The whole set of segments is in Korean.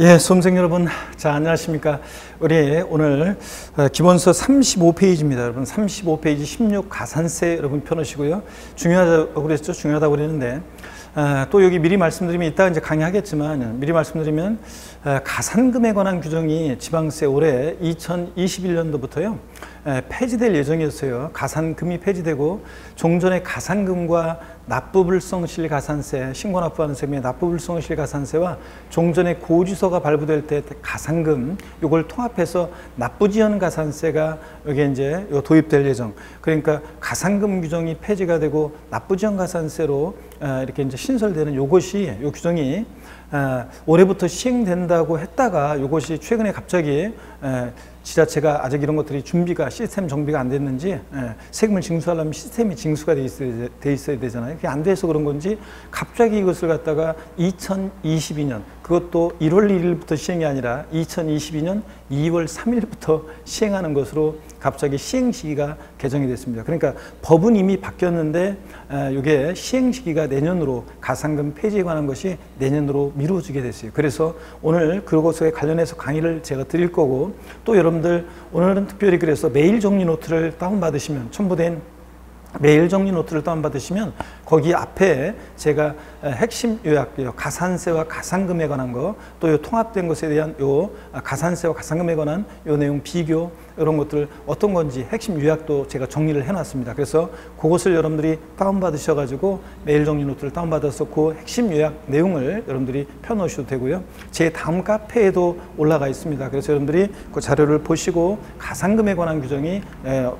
예, 수험생 여러분, 자, 안녕하십니까. 우리 오늘 기본서 35페이지입니다. 여러분, 35페이지 16 가산세 여러분 펴놓으시고요. 중요하다고 그랬죠? 중요하다고 그랬는데, 또 여기 미리 말씀드리면 이따가 이제 강의하겠지만, 미리 말씀드리면, 가산금에 관한 규정이 지방세 올해 2021년도부터요, 폐지될 예정이었어요. 가산금이 폐지되고, 종전의 가산금과 납부불성실 가산세, 신고납부하는 세금의 납부불성실 가산세와 종전의 고지서가 발부될 때 가산금, 요걸 통합해서 납부지연 가산세가 여기에 이제 도입될 예정. 그러니까 가산금 규정이 폐지가 되고 납부지연 가산세로 이렇게 이제 신설되는 요것이, 요 규정이 올해부터 시행된다고 했다가 이것이 최근에 갑자기 지자체가 아직 이런 것들이 준비가, 시스템 정비가 안 됐는지, 세금을 징수하려면 시스템이 징수가 돼 있어야 되잖아요. 그게 안 돼서 그런 건지 갑자기 이것을 갖다가 2022년, 그것도 1월 1일부터 시행이 아니라 2022년 2월 3일부터 시행하는 것으로 갑자기 시행 시기가 개정이 됐습니다. 그러니까 법은 이미 바뀌었는데 이게 시행 시기가 내년으로, 가산금 폐지에 관한 것이 내년으로 미뤄지게 됐어요. 그래서 오늘 그것에 관련해서 강의를 제가 드릴 거고, 또 여러분들 오늘은 특별히 그래서 메일 정리 노트를 다운받으시면, 첨부된 메일 정리 노트를 다운받으시면 거기 앞에 제가 핵심 요약, 가산세와 가산금에 관한 거, 또 요 통합된 것에 대한 요 가산세와 가산금에 관한 요 내용 비교, 이런 것들 어떤 건지 핵심 요약도 제가 정리를 해놨습니다. 그래서 그것을 여러분들이 다운받으셔가지고 메일 정리 노트를 다운받아서 그 핵심 요약 내용을 여러분들이 펴놓으셔도 되고요. 제 다음 카페에도 올라가 있습니다. 그래서 여러분들이 그 자료를 보시고 가산금에 관한 규정이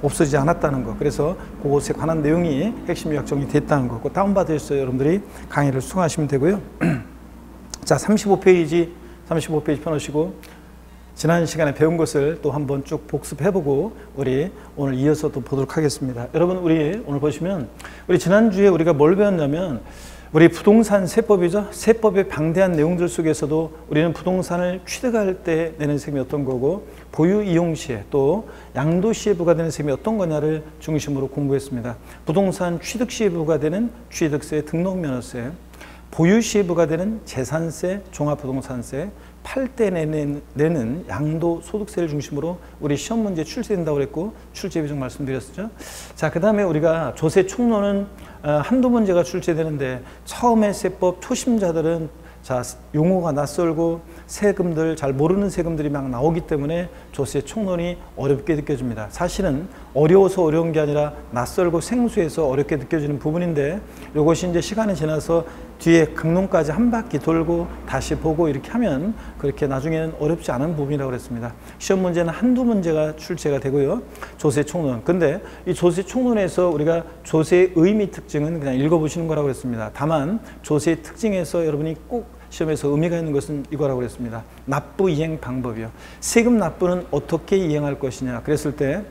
없어지지 않았다는 거, 그래서 그것에 관한 내용이 핵심 요약 정리됐다는 거, 그 다운받으셔서 여러분들이 강의를 수강하시면 되고요. 자, 35페이지 펴놓으시고 지난 시간에 배운 것을 또 한번 쭉 복습해보고 우리 오늘 이어서 또 보도록 하겠습니다. 여러분, 우리 오늘 보시면 우리 지난주에 우리가 뭘 배웠냐면, 우리 부동산 세법이죠. 세법의 방대한 내용들 속에서도 우리는 부동산을 취득할 때 내는 세금이 어떤 거고, 보유 이용 시에 또 양도 시에 부과되는 세금이 어떤 거냐를 중심으로 공부했습니다. 부동산 취득 시에 부과되는 취득세, 등록면허세, 보유 시에 부과되는 재산세, 종합부동산세, 팔 때 내는 양도소득세를 중심으로 우리 시험 문제 출제된다고 그랬고, 출제 비중 말씀드렸었죠. 자, 그 다음에 우리가 조세 총론은 한두 문제가 출제되는데, 처음에 세법 초심자들은 자, 용어가 낯설고 세금들 잘 모르는 세금들이 막 나오기 때문에 조세 총론이 어렵게 느껴집니다. 사실은 어려워서 어려운 게 아니라 낯설고 생소해서 어렵게 느껴지는 부분인데, 이것이 이제 시간이 지나서 뒤에 강론까지 한 바퀴 돌고 다시 보고 이렇게 하면 그렇게 나중에는 어렵지 않은 부분이라고 그랬습니다. 시험 문제는 한두 문제가 출제가 되고요. 조세 총론. 근데 이 조세 총론에서 우리가 조세의 의미 특징은 그냥 읽어보시는 거라고 그랬습니다. 다만 조세의 특징에서 여러분이 꼭 시험에서 의미가 있는 것은 이거라고 그랬습니다. 납부 이행 방법이요. 세금 납부는 어떻게 이행할 것이냐 그랬을 때,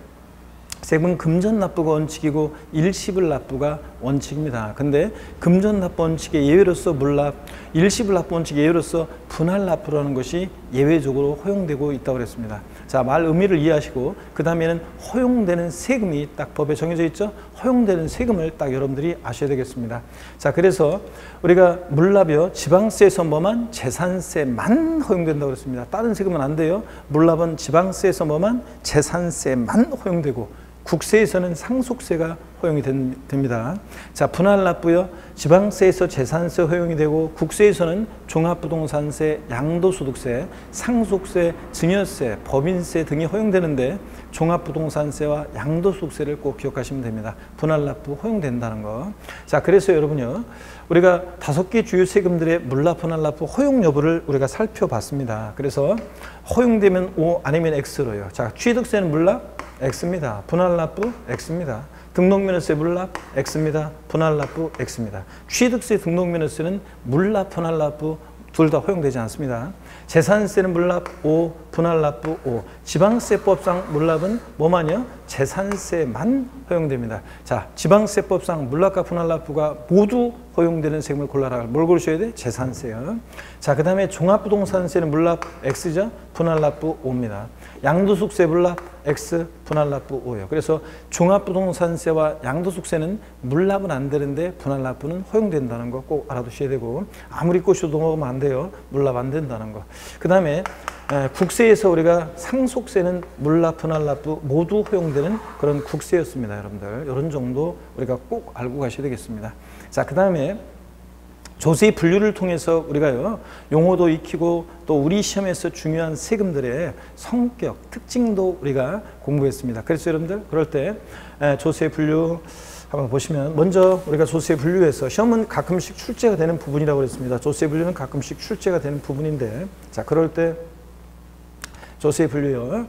세금은 금전 납부가 원칙이고 일시불 납부가 원칙입니다. 근데 금전 납부 원칙의 예외로서 물납, 일시불 납부 원칙의 예외로서 분할 납부라는 것이 예외적으로 허용되고 있다고 그랬습니다. 자, 말 의미를 이해하시고 그 다음에는 허용되는 세금이 딱 법에 정해져 있죠. 허용되는 세금을 딱 여러분들이 아셔야 되겠습니다. 자, 그래서 우리가 물납이요, 지방세에서 뭐만, 재산세만 허용된다고 그랬습니다. 다른 세금은 안 돼요. 물납은 지방세에서 뭐만, 재산세만 허용되고, 국세에서는 상속세가 허용이 됩니다. 자, 분할 납부요, 지방세에서 재산세 허용이 되고, 국세에서는 종합부동산세, 양도소득세, 상속세, 증여세, 법인세 등이 허용되는데, 종합부동산세와 양도소득세를 꼭 기억하시면 됩니다. 분할 납부 허용된다는 거. 자, 그래서 여러분요, 우리가 5개 주요 세금들의 물납, 분할 납부 허용 여부를 우리가 살펴봤습니다. 그래서 허용되면 O 아니면 X로요. 자, 취득세는 물납 X입니다. 분할 납부 X입니다. 등록면허세 물납 X입니다. 분할 납부 X입니다. 취득세, 등록면허세는 물납, 분할 납부 둘 다 허용되지 않습니다. 재산세는 물납 O, 분할 납부 O. 지방세법상 물납은 뭐만요? 재산세만 허용됩니다. 자, 지방세법상 물납과 분할납부가 모두 허용되는 세금을 골라라. 뭘 고르셔야 돼? 재산세요. 자, 그 다음에 종합부동산세는 물납 X죠? 분할납부 O입니다. 양도소득세 물납 X, 분할납부 O예요. 그래서 종합부동산세와 양도소득세는 물납은 안 되는데 분할납부는 허용된다는 거 꼭 알아두셔야 되고, 아무리 꼬셔도 넘어가면 안 돼요. 물납 안 된다는 거. 그 다음에 국세에서 우리가 상속세는 물납, 분할납부 모두 허용되는 그런 국세였습니다. 여러분들 이런 정도 우리가 꼭 알고 가셔야 되겠습니다. 자, 그 다음에 조세 분류를 통해서 우리가요 용어도 익히고 또 우리 시험에서 중요한 세금들의 성격, 특징도 우리가 공부했습니다. 그래서 여러분들 그럴 때 조세 분류 한번 보시면, 먼저 우리가 조세 분류에서 시험은 가끔씩 출제가 되는 부분이라고 그랬습니다. 조세 분류는 가끔씩 출제가 되는 부분인데, 자, 그럴 때 조세 분류요.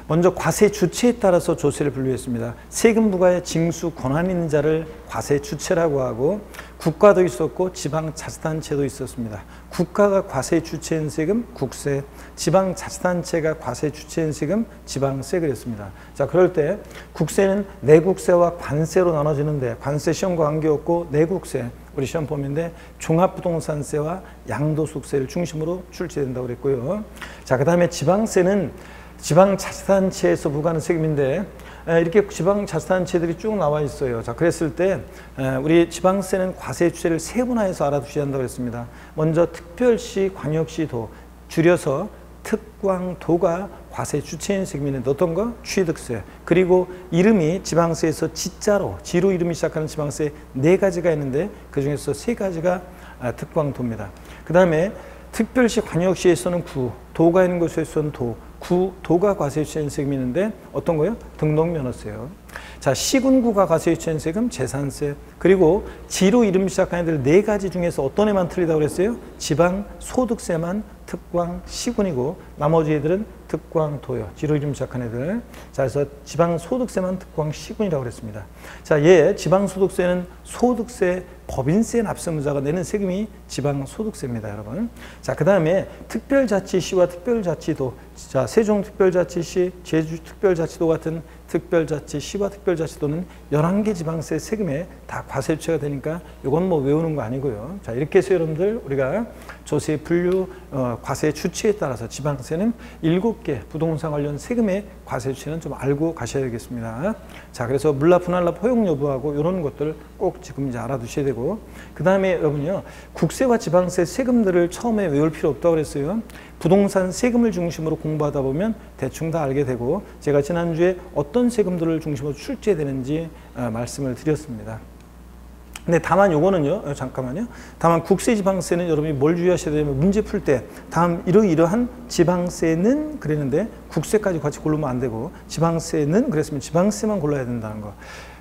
먼저 과세 주체에 따라서 조세를 분류했습니다. 세금 부과에 징수 권한 있는 자를 과세 주체라고 하고, 국가도 있었고 지방자치단체도 있었습니다. 국가가 과세 주체인 세금 국세, 지방자치단체가 과세 주체인 세금 지방세 그랬습니다. 자, 그럴 때 국세는 내국세와 관세로 나눠지는데, 관세 시험과 관계없고 내국세 우리 시험 범위인데 종합부동산세와 양도소득세를 중심으로 출제된다고 그랬고요. 자, 그 다음에 지방세는 지방자치단체에서 부과하는 세금인데, 이렇게 지방자치단체들이 쭉 나와 있어요. 자, 그랬을 때 우리 지방세는 과세 주체를 세분화해서 알아두셔야 한다고 했습니다. 먼저 특별시, 광역시, 도, 줄여서 특광도가 과세 주체인 세금인데 어떤 거? 취득세. 그리고 이름이 지방세에서 지자로, 지로 이름이 시작하는 지방세 4가지가 있는데 그 중에서 3가지가 특광도입니다. 그 다음에 특별시, 광역시에서는 구, 도가 있는 곳에서는 도, 구, 도가 과세 주체인 세금이 있는데 어떤 거요? 등록면허세요. 자, 시군구가 과세 주체인 세금 재산세. 그리고 지로 이름 시작하는 애들 4가지 중에서 어떤 애만 틀리다고 그랬어요? 지방소득세만 특광 시군이고 나머지 애들은 특광도요. 지로 이름 시작한 애들. 자, 그래서 지방소득세만 특광 시군이라고 그랬습니다. 자, 지방소득세는 소득세, 법인세 납세무자가 내는 세금이 지방소득세입니다, 여러분. 자, 그 다음에 특별자치시와 특별자치도. 자, 세종특별자치시, 제주특별자치도 같은 특별자치시와 특별자치도는 11개 지방세 세금에 다 과세 주체가 되니까 이건 뭐 외우는 거 아니고요. 자, 이렇게 해서 여러분들 우리가 조세 분류 과세 주체에 따라서 지방세는 7개 부동산 관련 세금의 과세 주체는 좀 알고 가셔야 되겠습니다. 자, 그래서 물납, 분할납 허용 여부하고 이런 것들 꼭 지금 이제 알아두셔야 되고, 그 다음에 여러분요 국세와 지방세 세금들을 처음에 외울 필요 없다고 그랬어요. 부동산 세금을 중심으로 공부하다 보면 대충 다 알게 되고, 제가 지난주에 어떤 세금들을 중심으로 출제되는지 말씀을 드렸습니다. 근데 다만 요거는요, 잠깐만요. 다만 국세 지방세는 여러분이 뭘 주의하셔야 되냐면, 문제 풀 때 다음 이러이러한 지방세는 그랬는데 국세까지 같이 고르면 안 되고, 지방세는 그랬으면 지방세만 골라야 된다는 거.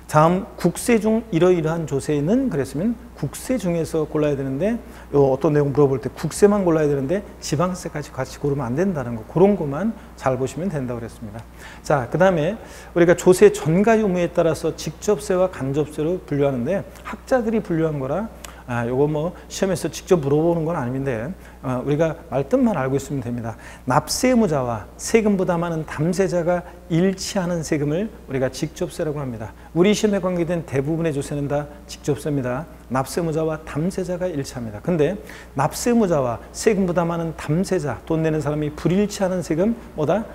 다음 국세 중 이러이러한 조세는 그랬으면 국세 중에서 골라야 되는데, 어떤 내용 물어볼 때 국세만 골라야 되는데 지방세까지 같이 고르면 안 된다는 거, 그런 것만 잘 보시면 된다고 그랬습니다. 자, 그 다음에 우리가 조세 전가 유무에 따라서 직접세와 간접세로 분류하는데, 학자들이 분류한 거라 요거 뭐 시험에서 직접 물어보는 건 아닌데 우리가 말뜻만 알고 있으면 됩니다. 납세 의무자와 세금 부담하는 담세자가 일치하는 세금을 우리가 직접세라고 합니다. 우리 시험에 관계된 대부분의 조세는 다 직접세입니다. 납세 의무자와 담세자가 일치합니다. 근데 납세 의무자와 세금 부담하는 담세자, 돈 내는 사람이 불일치하는 세금 뭐다?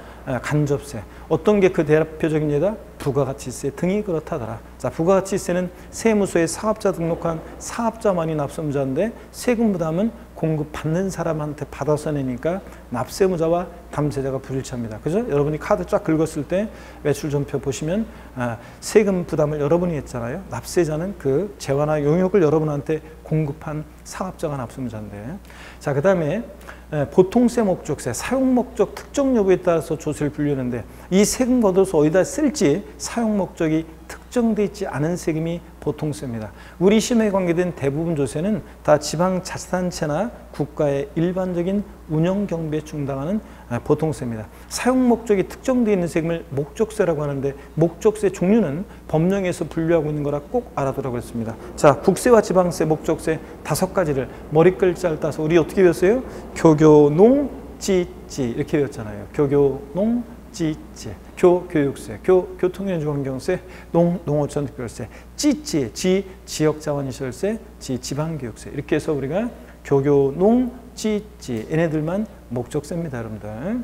간접세. 어떤 게 그 대표적인 예다? 부가가치세 등이 그렇다더라. 자, 부가가치세는 세무서에 사업자 등록한 사업자만이 납세의무자인데, 세금 부담은 공급받는 사람한테 받아서 내니까 납세의무자와 담세자가 불일치합니다. 그죠? 여러분이 카드 쫙 긁었을 때 매출전표 보시면 세금 부담을 여러분이 했잖아요. 납세자는 그 재화나 용역을 여러분한테 공급한 사업자가 납세의무자인데, 자, 그 다음에 보통세, 목적세, 사용 목적 특정 여부에 따라서 조세를 분류하는데, 이 세금 걷어서 어디다 쓸지 사용 목적이 특정되어 있지 않은 세금이 보통세입니다. 우리 시험에 관계된 대부분 조세는 다 지방자치단체나 국가의 일반적인 운영 경비에 충당하는 보통세입니다. 사용 목적이 특정되어 있는 세금을 목적세라고 하는데, 목적세 종류는 법령에서 분류하고 있는 거라 꼭 알아두라고 했습니다. 자, 국세와 지방세, 목적세 5가지를 머리글자를 따서 우리 어떻게 배웠어요? 교교, 농, 찌 이렇게 배웠잖아요. 교교, 농, 찌 교육세, 교통연주환경세, 농어촌특별세, 지역자원시설세, 지방교육세. 이렇게 해서 우리가 교교, 찌 얘네들만 목적세입니다, 여러분들.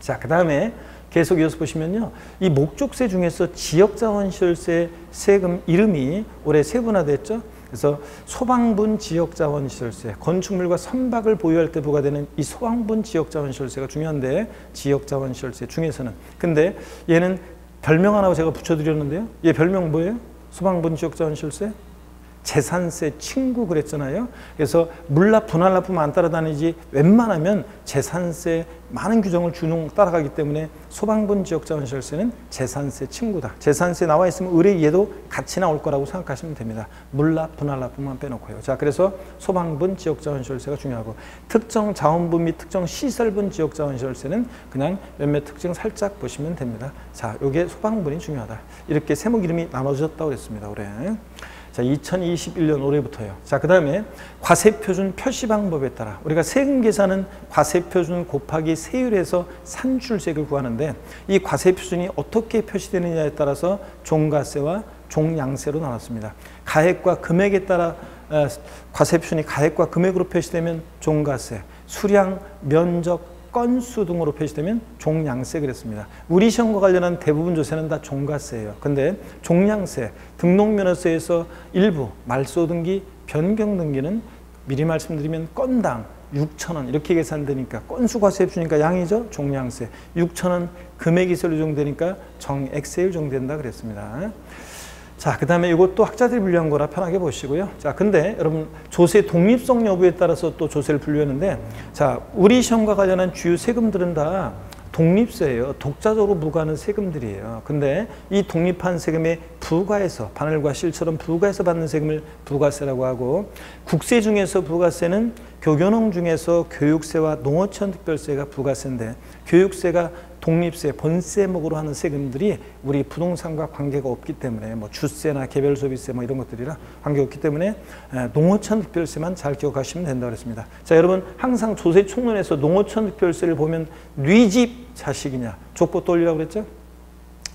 자, 그 다음에 계속 이어서 보시면요. 이 목적세 중에서 지역자원시설세 세금 이름이 올해 세분화됐죠. 그래서 소방분 지역자원시설세, 건축물과 선박을 보유할 때 부과되는 이 소방분 지역자원시설세가 중요한데, 지역자원시설세 중에서는. 근데 얘는 별명 하나 제가 붙여드렸는데요. 얘 별명 뭐예요? 소방분 지역자원시설세? 재산세 친구 그랬잖아요. 그래서 물납, 분할납품 안 따라다니지 웬만하면 재산세 많은 규정을 따라가기 때문에 소방분 지역자원시설세는 재산세 친구다. 재산세 나와 있으면 의뢰 얘도 같이 나올 거라고 생각하시면 됩니다. 물납, 분할납품만 빼놓고요. 자, 그래서 소방분 지역자원시설세가 중요하고, 특정 자원분 및 특정 시설분 지역자원시설세는 그냥 몇몇 특징 살짝 보시면 됩니다. 자, 요게 소방분이 중요하다. 이렇게 세목 이름이 나눠졌다고 그랬습니다, 올해. 자, 2021년 올해부터요. 자, 그 다음에 과세표준 표시 방법에 따라 우리가 세금 계산은 과세표준 곱하기 세율에서 산출세를 구하는데, 이 과세표준이 어떻게 표시되느냐에 따라서 종가세와 종량세로 나눴습니다. 가액과 금액에 따라 과세표준이 가액과 금액으로 표시되면 종가세, 수량, 면적, 건수 등으로 표시되면 종량세 그랬습니다. 우리 시험과 관련한 대부분 조세는 다 종가세예요. 근데 종량세, 등록면허세에서 일부 말소등기, 변경등기는 미리 말씀드리면 건당 6,000원 이렇게 계산되니까 건수 과세표준이니까 양이죠. 종량세. 6,000원 금액이설로 적용되니까 정액세율 적용된다 그랬습니다. 자, 그 다음에 이것도 학자들이 분류한 거라 편하게 보시고요. 자, 근데 여러분 조세 독립성 여부에 따라서 또 조세를 분류했는데, 자, 우리 시험과 관련한 주요 세금들은 다 독립세예요. 독자적으로 부과하는 세금들이에요. 근데 이 독립한 세금에 부과해서 바늘과 실처럼 부과해서 받는 세금을 부가세라고 하고, 국세 중에서 부가세는 교교농 중에서 교육세와 농어촌특별세가 부가세인데, 교육세가 독립세, 본세목으로 하는 세금들이 우리 부동산과 관계가 없기 때문에 뭐 주세나 개별소비세 뭐 이런 것들이랑 관계가 없기 때문에 농어촌특별세만 잘 기억하시면 된다고 그랬습니다. 자, 여러분 항상 조세 총론에서 농어촌특별세를 보면 뉘집 자식이냐 족보 떠올리라고 그랬죠?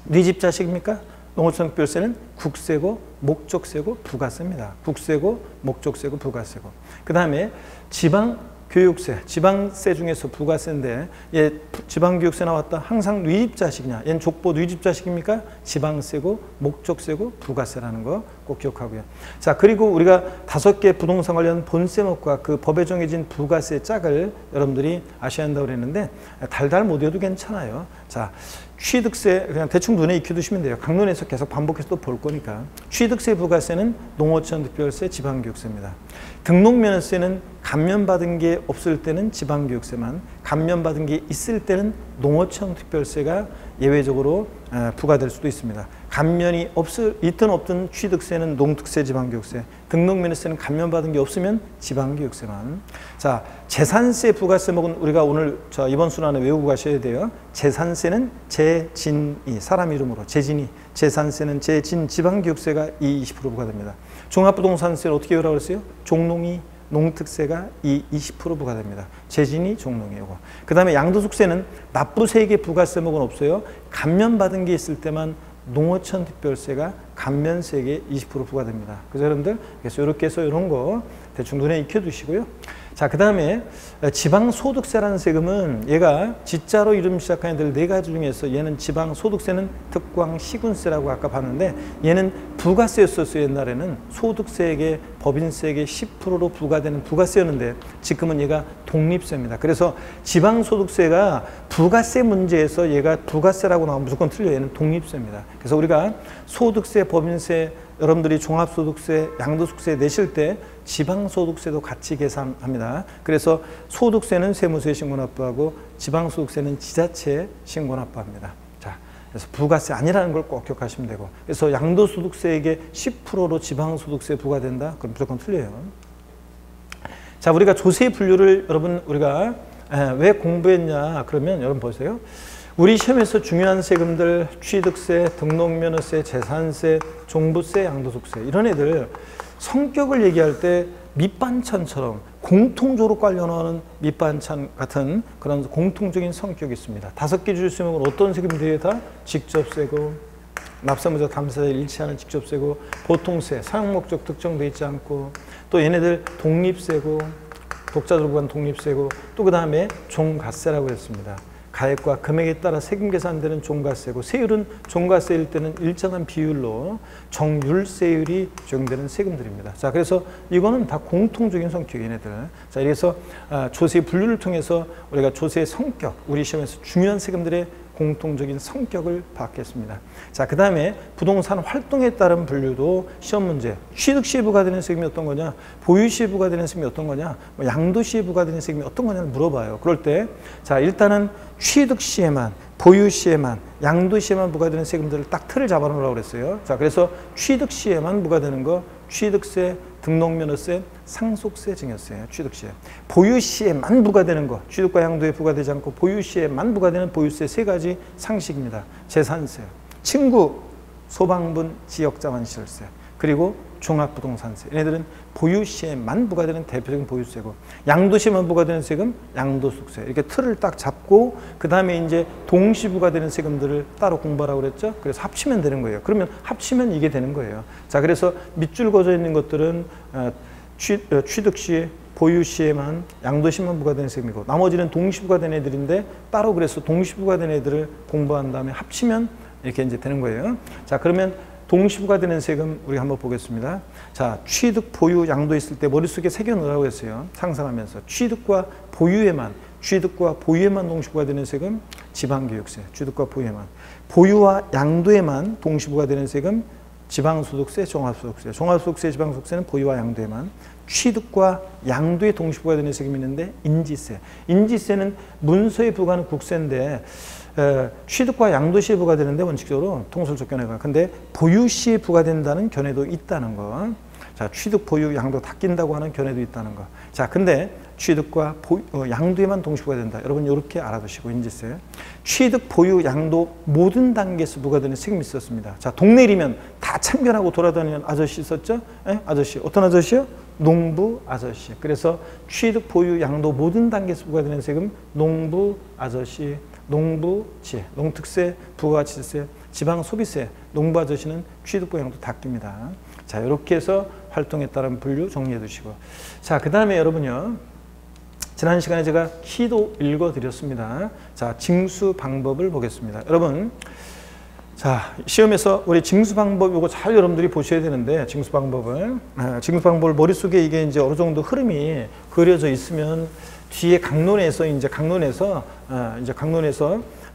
뉘집 자식입니까? 농어촌특별세는 국세고 목적세고 부가세입니다. 국세고 목적세고 부가세고. 그 다음에 지방교육세, 지방세 중에서 부가세인데, 얘 지방교육세 나왔다. 항상 뉘집자식이냐? 얘는 족보 뉘집자식입니까? 지방세고 목적세고 부가세라는 거 꼭 기억하고요. 자, 그리고 우리가 5개 부동산 관련 본세목과 그 법에 정해진 부가세 짝을 여러분들이 아셔야 한다고 그랬는데, 달달 못 외워도 괜찮아요. 자, 취득세 그냥 대충 눈에 익혀두시면 돼요. 강론에서 계속 반복해서 또 볼 거니까. 취득세 부가세는 농어촌특별세, 지방교육세입니다. 등록면허세는 감면받은 게 없을 때는 지방교육세만, 감면받은 게 있을 때는 농어촌특별세가 예외적으로 부과될 수도 있습니다. 감면이 있든 없든 취득세는 농특세, 지방교육세, 등록면허세는 감면받은 게 없으면 지방교육세만. 자, 재산세 부가세목은 우리가 오늘 이번 순환에 외우고 가셔야 돼요. 재산세는 재진이, 사람 이름으로 재진이, 재산세는 재진, 지방교육세가 20% 부과됩니다. 종합부동산세는 어떻게 외우라고 그랬어요? 종농이, 농특세가 20% 부과됩니다. 재진이, 종농이 요거. 그 다음에 양도소득세는 납부세액의 부가세목은 없어요. 감면받은 게 있을 때만 농어촌특별세가 감면세액의 20% 부과됩니다. 그래서 여러분들 그래서 이렇게 해서 이런 거 대충 눈에 익혀두시고요. 자, 그 다음에 지방소득세라는 세금은 얘가 지자로 이름 시작하는 애들 4가지 중에서 얘는 지방소득세는 특광시군세라고 아까 봤는데, 얘는 부가세였었어요. 옛날에는 소득세액의 법인세액의 10%로 부과되는 부가세였는데 지금은 얘가 독립세입니다. 그래서 지방소득세가 부가세 문제에서 얘가 부가세라고 나오면 무조건 틀려요. 얘는 독립세입니다. 그래서 우리가 소득세, 법인세, 여러분들이 종합소득세, 양도소득세 내실 때 지방소득세도 같이 계산합니다. 그래서 소득세는 세무서에 신고납부하고 지방소득세는 지자체에 신고납부합니다. 자, 그래서 부가세 아니라는 걸 꼭 기억하시면 되고, 그래서 양도소득세액의 10%로 지방소득세 부과된다? 그럼 무조건 틀려요. 자, 우리가 조세 분류를 여러분 우리가 왜 공부했냐 그러면 여러분 보세요. 우리 시험에서 중요한 세금들 취득세, 등록면허세, 재산세, 종부세, 양도소득세 이런 애들 성격을 얘기할 때 밑반찬처럼 공통적으로 깔려나오는 밑반찬 같은 그런 공통적인 성격이 있습니다. 5개 줄 수 있는 건 어떤 세금들이 다 직접세고, 납세무자 담세자 일치하는 직접세고, 보통세, 사용목적 특정되어 있지 않고, 또 얘네들 독립세고, 독자적으로 부과한 독립세고, 또 그 다음에 종가세라고 했습니다. 가액과 금액에 따라 세금 계산되는 종가세고, 세율은 종가세일 때는 일정한 비율로 정율세율이 적용되는 세금들입니다. 자, 그래서 이거는 다 공통적인 성격이 얘네들. 자, 그래서 조세의 분류를 통해서 우리가 조세의 성격, 우리 시험에서 중요한 세금들의 공통적인 성격을 받겠습니다. 자, 그 다음에 부동산 활동에 따른 분류도 시험 문제, 취득 시에 부과되는 세금이 어떤 거냐, 보유 시에 부과되는 세금이 어떤 거냐, 양도 시에 부과되는 세금이 어떤 거냐를 물어봐요. 그럴 때, 자, 일단은 취득 시에만, 보유 시에만, 양도 시에만 부과되는 세금들을 딱 틀을 잡아놓으라고 그랬어요. 자, 그래서 취득 시에만 부과되는 거, 취득세, 등록면허세, 상속세, 증여세, 취득시에. 보유 시에만 부과되는 거, 취득과 양도에 부과되지 않고 보유 시에만 부과되는 보유세 3가지 상식입니다. 재산세, 친구, 소방분, 지역자원시설세, 그리고 종합부동산세. 얘네들은 보유 시에만 부과되는 대표적인 보유세고, 양도 시에만 부과되는 세금, 양도소득세. 이렇게 틀을 딱 잡고 그 다음에 이제 동시 부과되는 세금들을 따로 공부하라고 그랬죠. 그래서 합치면 되는 거예요. 그러면 합치면 이게 되는 거예요. 자, 그래서 밑줄 그어져 있는 것들은 취득 시, 보유 시에만, 양도 시에만 부과되는 세금이고, 나머지는 동시 부과되는 애들인데 따로 그래서 동시 부과되는 애들을 공부한 다음에 합치면 이렇게 이제 되는 거예요. 자, 그러면 동시 부과되는 세금 우리 한번 보겠습니다. 자, 취득, 보유, 양도 있을 때 머릿속에 새겨 넣으라고 했어요. 상상하면서 취득과 보유에만 동시 부과되는 세금, 지방교육세. 취득과 보유에만. 보유와 양도에만 동시 부과되는 세금, 지방소득세, 종합소득세. 종합소득세, 지방소득세는 보유와 양도에만. 취득과 양도에 동시 부과되는 세금이 있는데 인지세. 인지세는 문서에 부과하는 국세인데 취득과 양도 시에 부과되는데 원칙적으로 통설적 견해가. 근데 보유 시에 부과된다는 견해도 있다는 거. 자, 취득, 보유, 양도 다 낀다고 하는 견해도 있다는 거. 자, 근데 취득과 양도에만 동시 부과된다. 여러분 이렇게 알아두시고, 인지세. 취득, 보유, 양도 모든 단계에서 부과되는 세금이 있었습니다. 자, 동네이면 다 참견하고 돌아다니는 아저씨 있었죠? 에? 아저씨. 어떤 아저씨요? 농부 아저씨. 그래서 취득, 보유, 양도 모든 단계에서 부과되는 세금, 농부 아저씨, 농부지, 농특세, 부가가치세, 지방소비세, 농부 아저씨는 취득과 양도 다 낍니다. 자, 이렇게 해서 활동에 따른 분류 정리해 두시고. 자, 그 다음에 여러분요. 지난 시간에 제가 키도 읽어드렸습니다. 자, 징수 방법을 보겠습니다. 여러분, 자, 시험에서 우리 징수 방법 이거 잘 여러분들이 보셔야 되는데, 징수 방법을 머릿속에 이게 이제 어느 정도 흐름이 그려져 있으면 뒤에 강론에서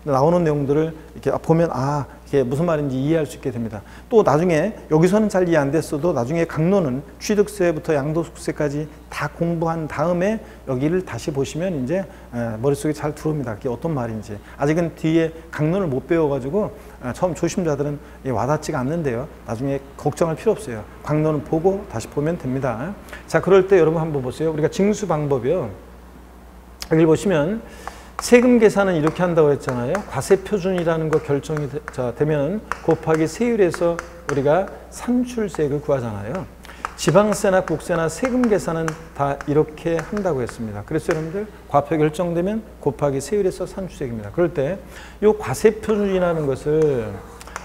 나오는 내용들을 이렇게 보면 이게 무슨 말인지 이해할 수 있게 됩니다. 또 나중에 여기서는 잘 이해 안 됐어도 나중에 강론은 취득세부터 양도소득세까지 다 공부한 다음에 여기를 다시 보시면 이제 머릿속에 잘 들어옵니다. 그게 어떤 말인지. 아직은 뒤에 강론을 못 배워가지고 처음 초심자들은 와닿지가 않는데요. 나중에 걱정할 필요 없어요. 강론을 보고 다시 보면 됩니다. 자, 그럴 때 여러분 한번 보세요. 우리가 징수 방법이요. 여기 보시면 세금 계산은 이렇게 한다고 했잖아요. 과세표준이라는 거 결정이 되면 곱하기 세율에서 우리가 산출세액을 구하잖아요. 지방세나 국세나 세금 계산은 다 이렇게 한다고 했습니다. 그래서 여러분들 과표 결정되면 곱하기 세율에서 산출세액입니다. 그럴 때 이 과세표준이라는 것을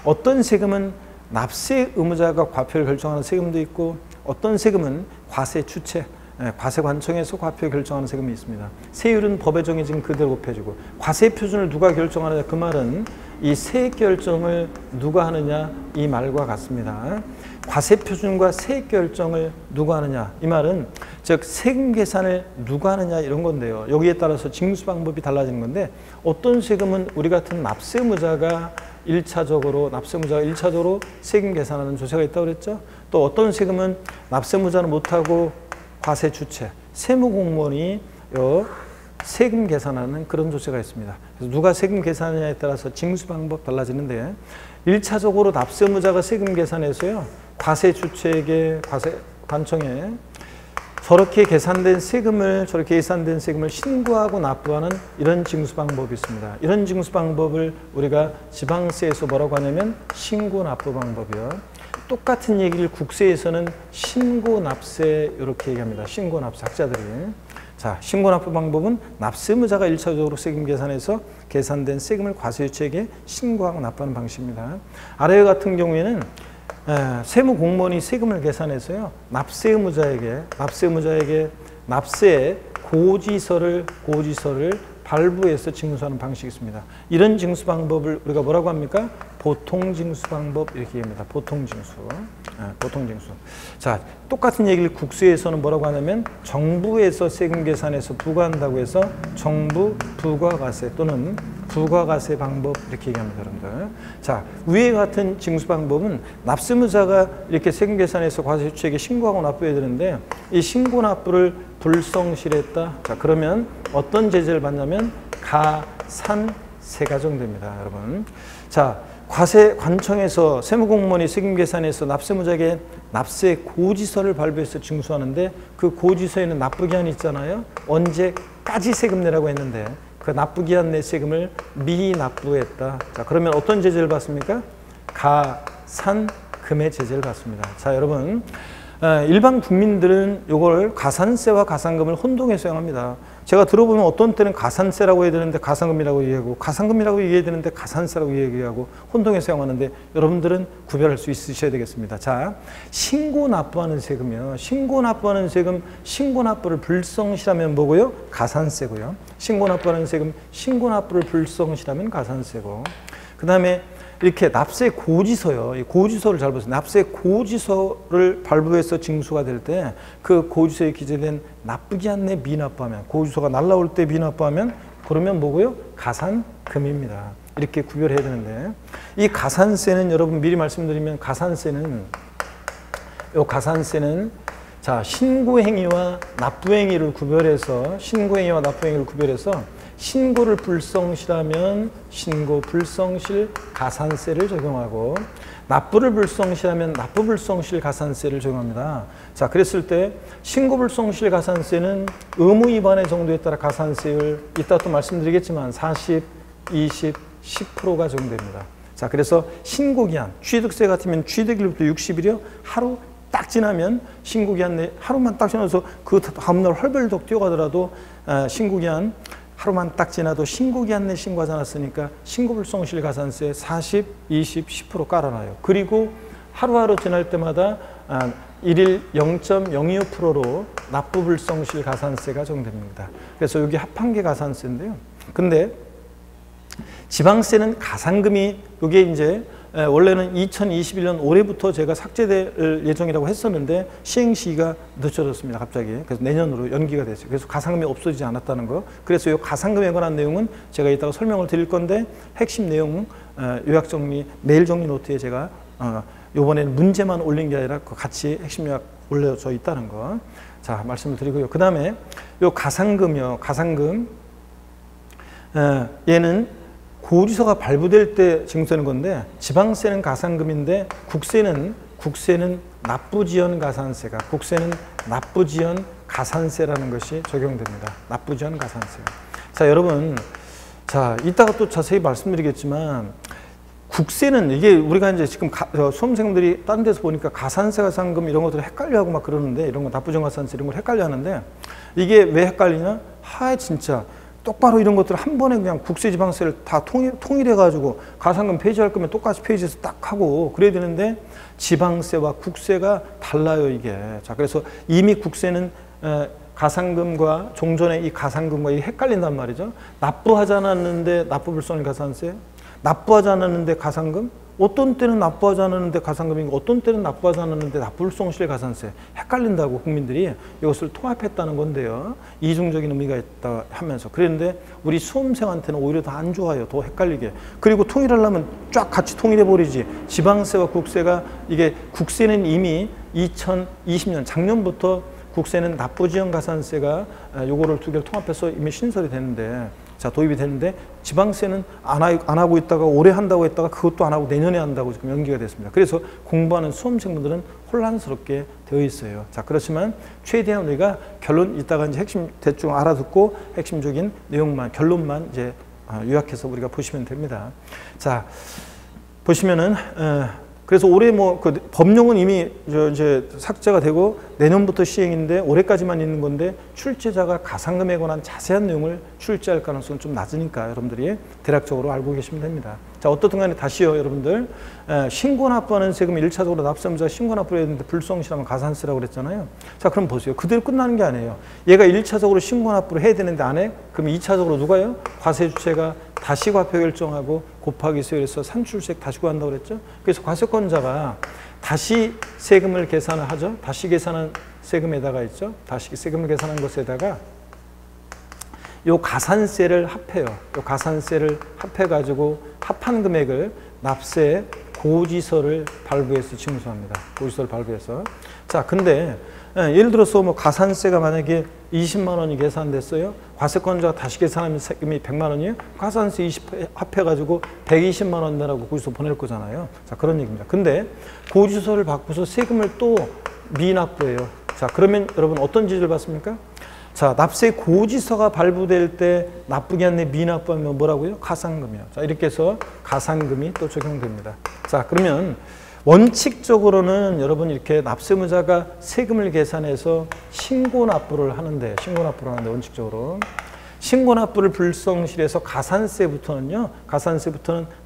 어떤 세금은 납세 의무자가 과표를 결정하는 세금도 있고, 어떤 세금은 과세 주체, 과세관청에서 과표 결정하는 세금이 있습니다. 세율은 법에 정해진 그대로 곱해주고, 과세표준을 누가 결정하느냐, 그 말은 이 세액 결정을 누가 하느냐 이 말과 같습니다. 과세표준과 세액 결정을 누가 하느냐 이 말은 즉 세금 계산을 누가 하느냐 이런 건데요. 여기에 따라서 징수 방법이 달라지는 건데, 어떤 세금은 우리 같은 납세의무자가 1차적으로 세금 계산하는 조세가 있다고 그랬죠. 또 어떤 세금은 납세의무자는 못하고 과세 주체, 세무공무원이 세금 계산하는 그런 조세가 있습니다. 그래서 누가 세금 계산하느냐에 따라서 징수 방법 달라지는데, 1차적으로 납세의무자가 세금 계산해서요, 과세 주체에게, 과세 관청에 저렇게 계산된 세금을 신고하고 납부하는 이런 징수 방법이 있습니다. 이런 징수 방법을 우리가 지방세에서 뭐라고 하냐면 신고 납부 방법이요. 똑같은 얘기를 국세에서는 신고납세 이렇게 얘기합니다. 신고납세 학자들이. 자, 신고납부 방법은 납세의무자가 1차적으로 세금 계산해서 계산된 세금을 과세유치에게 신고하고 납부하는 방식입니다. 아래와 같은 경우에는 세무공무원이 세금을 계산해서요, 납세의무자에게 납세의 고지서를 발부해서 징수하는 방식이 있습니다. 이런 징수 방법을 우리가 뭐라고 합니까? 보통징수 방법 이렇게 얘기합니다. 보통징수. 자, 똑같은 얘기를 국세에서는 뭐라고 하냐면 정부에서 세금 계산해서 부과한다고 해서 정부 부과과세 또는 부과과세 방법 이렇게 얘기합니다, 여러분들. 자, 위에 같은 징수 방법은 납세의무자가 이렇게 세금 계산해서 과세유치에게 신고하고 납부해야 되는데 이 신고 납부를 불성실했다. 자, 그러면 어떤 제재를 받냐면 가산세가 적용됩니다, 여러분. 자, 과세관청에서 세무공무원이 세금 계산해서 납세의무자에게 납세 고지서를 발부해서 징수하는데 그 고지서에는 납부기한이 있잖아요. 언제까지 세금 내라고 했는데 그 납부기한 내 세금을 미납부했다. 자, 그러면 어떤 제재를 받습니까? 가산금의 제재를 받습니다. 자, 여러분, 일반 국민들은 이걸 가산세와 가산금을 혼동해서 사용합니다. 제가 들어보면 어떤 때는 가산세라고 해야 되는데 가산금이라고 얘기하고 가산금이라고 얘기해야 되는데 가산세라고 얘기하고 혼동해서 사용하는데 여러분들은 구별할 수 있으셔야 되겠습니다. 자, 신고 납부하는 세금이요. 신고 납부하는 세금, 신고 납부를 불성실하면 뭐고요? 가산세고요. 신고 납부하는 세금, 신고 납부를 불성실하면 가산세고. 그 다음에 이렇게 납세 고지서요. 이 고지서를 잘 보세요. 납세 고지서를 발부해서 징수가 될 때 그 고지서에 기재된 납부기한 내 미납부하면 고지서가 날라올 때 미납부하면 그러면 뭐고요? 가산금입니다. 이렇게 구별해야 되는데 이 가산세는 여러분 미리 말씀드리면 가산세는 자, 신고행위와 납부행위를 구별해서 신고를 불성실하면 신고 불성실 가산세를 적용하고 납부를 불성실하면 납부 불성실 가산세를 적용합니다. 자, 그랬을 때 신고 불성실 가산세는 의무 위반의 정도에 따라 가산세율 이따 또 말씀드리겠지만 40, 20, 10%가 적용됩니다. 자, 그래서 신고기한 취득세 같으면 취득일부터 60일이요. 하루 딱 지나면 신고기한 내 하루만 딱 지나서 그 다음날 헐벌떡 뛰어가더라도 신고기한 하루만 딱 지나도 신고기한 내 신고하지 않았으니까 신고불성실 가산세 40, 20, 10% 깔아놔요. 그리고 하루하루 지날 때마다 일일 0.025%로 납부불성실 가산세가 적용됩니다. 그래서 여기 합한계 가산세인데요. 근데 지방세는 가산금이 이게 이제 원래는 2021년 올해부터 제가 삭제될 예정이라고 했었는데 시행 시기가 늦춰졌습니다. 갑자기. 그래서 내년으로 연기가 됐어요. 그래서 가산금이 없어지지 않았다는 거. 그래서 이 가산금에 관한 내용은 제가 이따가 설명을 드릴 건데 핵심 내용 요약 정리 메일 정리 노트에 제가 이번에는 문제만 올린 게 아니라 같이 핵심 요약 올려져 있다는 거. 자, 말씀을 드리고요. 그 다음에 요 가산금이요. 가산금 얘는 고지서가 발부될 때 징수하는 건데 지방세는 가산금인데 국세는 납부지연 가산세가 국세는 납부지연 가산세라는 것이 적용됩니다. 납부지연 가산세. 자, 여러분, 자, 이따가 또 자세히 말씀드리겠지만 국세는 이게 우리가 이제 지금 수험생들이 다른 데서 보니까 가산세, 가산금 이런 것들을 헷갈려하고 막 그러는데 이런 거 납부지연 가산세 이런 걸 헷갈려하는데 이게 왜 헷갈리냐? 진짜. 똑바로 이런 것들을 한 번에 그냥 국세 지방세를 다 통일해가지고 가산금 폐지할 거면 똑같이 폐지해서 딱 하고 그래야 되는데 지방세와 국세가 달라요, 이게. 자, 그래서 이미 국세는 가산금과 종전에 이 가산금과 이게 헷갈린단 말이죠. 납부하지 않았는데 납부불성실 가산세, 납부하지 않았는데 가산금, 어떤 때는 납부하지 않았는데 가산금이고 어떤 때는 납부하지 않았는데 납부불성실 가산세 헷갈린다고 국민들이 이것을 통합했다는 건데요. 이중적인 의미가 있다 하면서 그랬는데 우리 수험생한테는 오히려 더 안 좋아요. 더 헷갈리게. 그리고 통일하려면 쫙 같이 통일해버리지. 지방세와 국세가 이게 국세는 이미 2020년 작년부터 국세는 납부지연 가산세가 요거를 두 개를 통합해서 이미 신설이 되는데 자, 도입이 되는데 지방세는 안 하고 있다가 올해 한다고 했다가 그것도 안 하고 내년에 한다고 지금 연기가 됐습니다. 그래서 공부하는 수험생분들은 혼란스럽게 되어 있어요. 자, 그렇지만 최대한 우리가 결론 이따가 이제 핵심 대충 알아듣고 핵심적인 내용만 결론만 이제 요약해서 우리가 보시면 됩니다. 자, 보시면은 그래서 올해 뭐 그 법령은 이미 이제 삭제가 되고 내년부터 시행인데 올해까지만 있는 건데 출제자가 가산금에 관한 자세한 내용을 출제할 가능성은 좀 낮으니까 여러분들이 대략적으로 알고 계시면 됩니다. 자, 어떻든 간에 다시요, 여러분들. 신고 납부하는 세금 1차적으로 납세자가 신고 납부를 해야 되는데 불성실하면 가산세라고 그랬잖아요. 자, 그럼 보세요. 그대로 끝나는 게 아니에요. 얘가 1차적으로 신고 납부를 해야 되는데 안 해? 그럼 2차적으로 누가요? 과세주체가 다시 과표 결정하고 곱하기 세율에서 산출세액 다시 구한다고 그랬죠. 그래서 과세권자가 다시 세금을 계산을 하죠. 다시 계산한 세금에다가 있죠. 다시 세금을 계산한 것에다가 요 가산세를 합해요. 요 가산세를 합해가지고 합한 금액을 납세 고지서를 발부해서 징수합니다. 고지서를 발부해서. 자, 근데 예를 들어서 뭐 가산세가 만약에 20만 원이 계산됐어요. 과세권자가 다시 계산하면 세금이 100만 원이에요. 가산세 20 합해가지고 120만 원 내라고 고지서 보낼 거잖아요. 자, 그런 얘기입니다. 근데 고지서를 받고서 세금을 또 미납부해요. 자, 그러면 여러분 어떤 지적을 받습니까? 자, 납세 고지서가 발부될 때 납부기 안내 미납부하면 뭐라고요? 가산금이요. 자, 이렇게 해서 가산금이 또 적용됩니다. 자, 그러면 원칙적으로는 여러분 이렇게 납세무자가 세금을 계산해서 신고납부를 하는데 원칙적으로 신고납부를 불성실해서 가산세부터는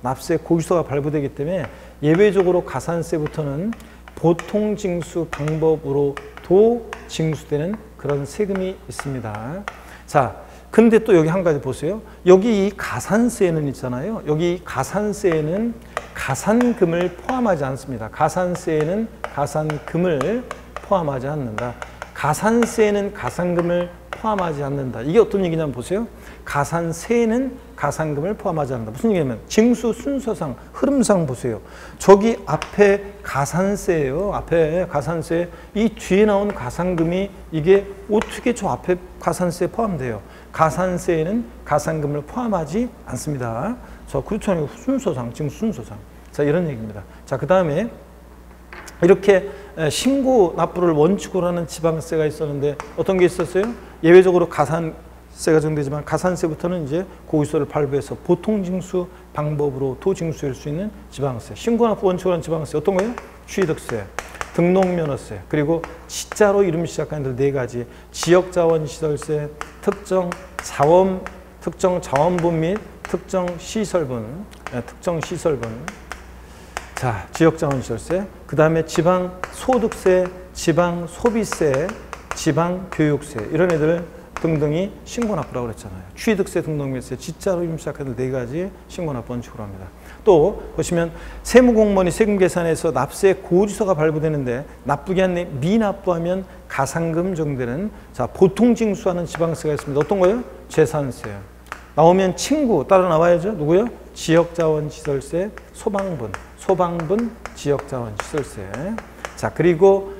납세 고지서가 발부되기 때문에 예외적으로 가산세부터는 보통징수 방법으로도 징수되는 그런 세금이 있습니다. 자, 근데 또 여기 한 가지 보세요. 여기 이 가산세는 있잖아요. 여기 이 가산세에는 가산금을 포함하지 않습니다. 가산세에는 가산금을 포함하지 않는다. 가산세에는 가산금을 포함하지 않는다. 이게 어떤 얘기냐면 보세요. 가산세에는 가산금을 포함하지 않는다. 무슨 얘기냐면 징수 순서상 흐름상 보세요. 저기 앞에 가산세예요. 앞에 가산세. 이 뒤에 나온 가산금이 이게 어떻게 저 앞에 가산세에 포함돼요? 가산세에는 가산금을 포함하지 않습니다. 저 그렇죠. 순서상, 징수 순서상. 자, 이런 얘기입니다. 자, 그 다음에 이렇게 신고 납부를 원칙으로 하는 지방세가 있었는데 어떤 게 있었어요? 예외적으로 가산세가 정되지만 가산세부터는 이제 고지서를 발부해서 보통징수 방법으로 도징수할 수 있는 지방세. 신고납부 원칙으로 하는 지방세 어떤 거예요? 취득세, 등록면허세, 그리고 지자로 이름 시작하는 네 가지. 지역자원시설세, 특정 자원분 및 특정 시설분. 자, 지역자원시설세, 그 다음에 지방소득세, 지방소비세, 지방교육세 이런 애들 등등이 신고납부라고 그랬잖아요. 취득세, 등록면세, 지자로 이름 시작하는 네 가지 신고납부 원칙으로 합니다. 또 보시면 세무공무원이 세금 계산에서 납세 고지서가 발부되는데 납부기 안내 미납부하면 가산금 적용되는 자, 보통징수하는 지방세가 있습니다. 어떤 거예요? 재산세. 나오면 친구 따라 나와야죠. 누구요? 지역자원시설세, 소방분, 지역자원시설세. 자, 그리고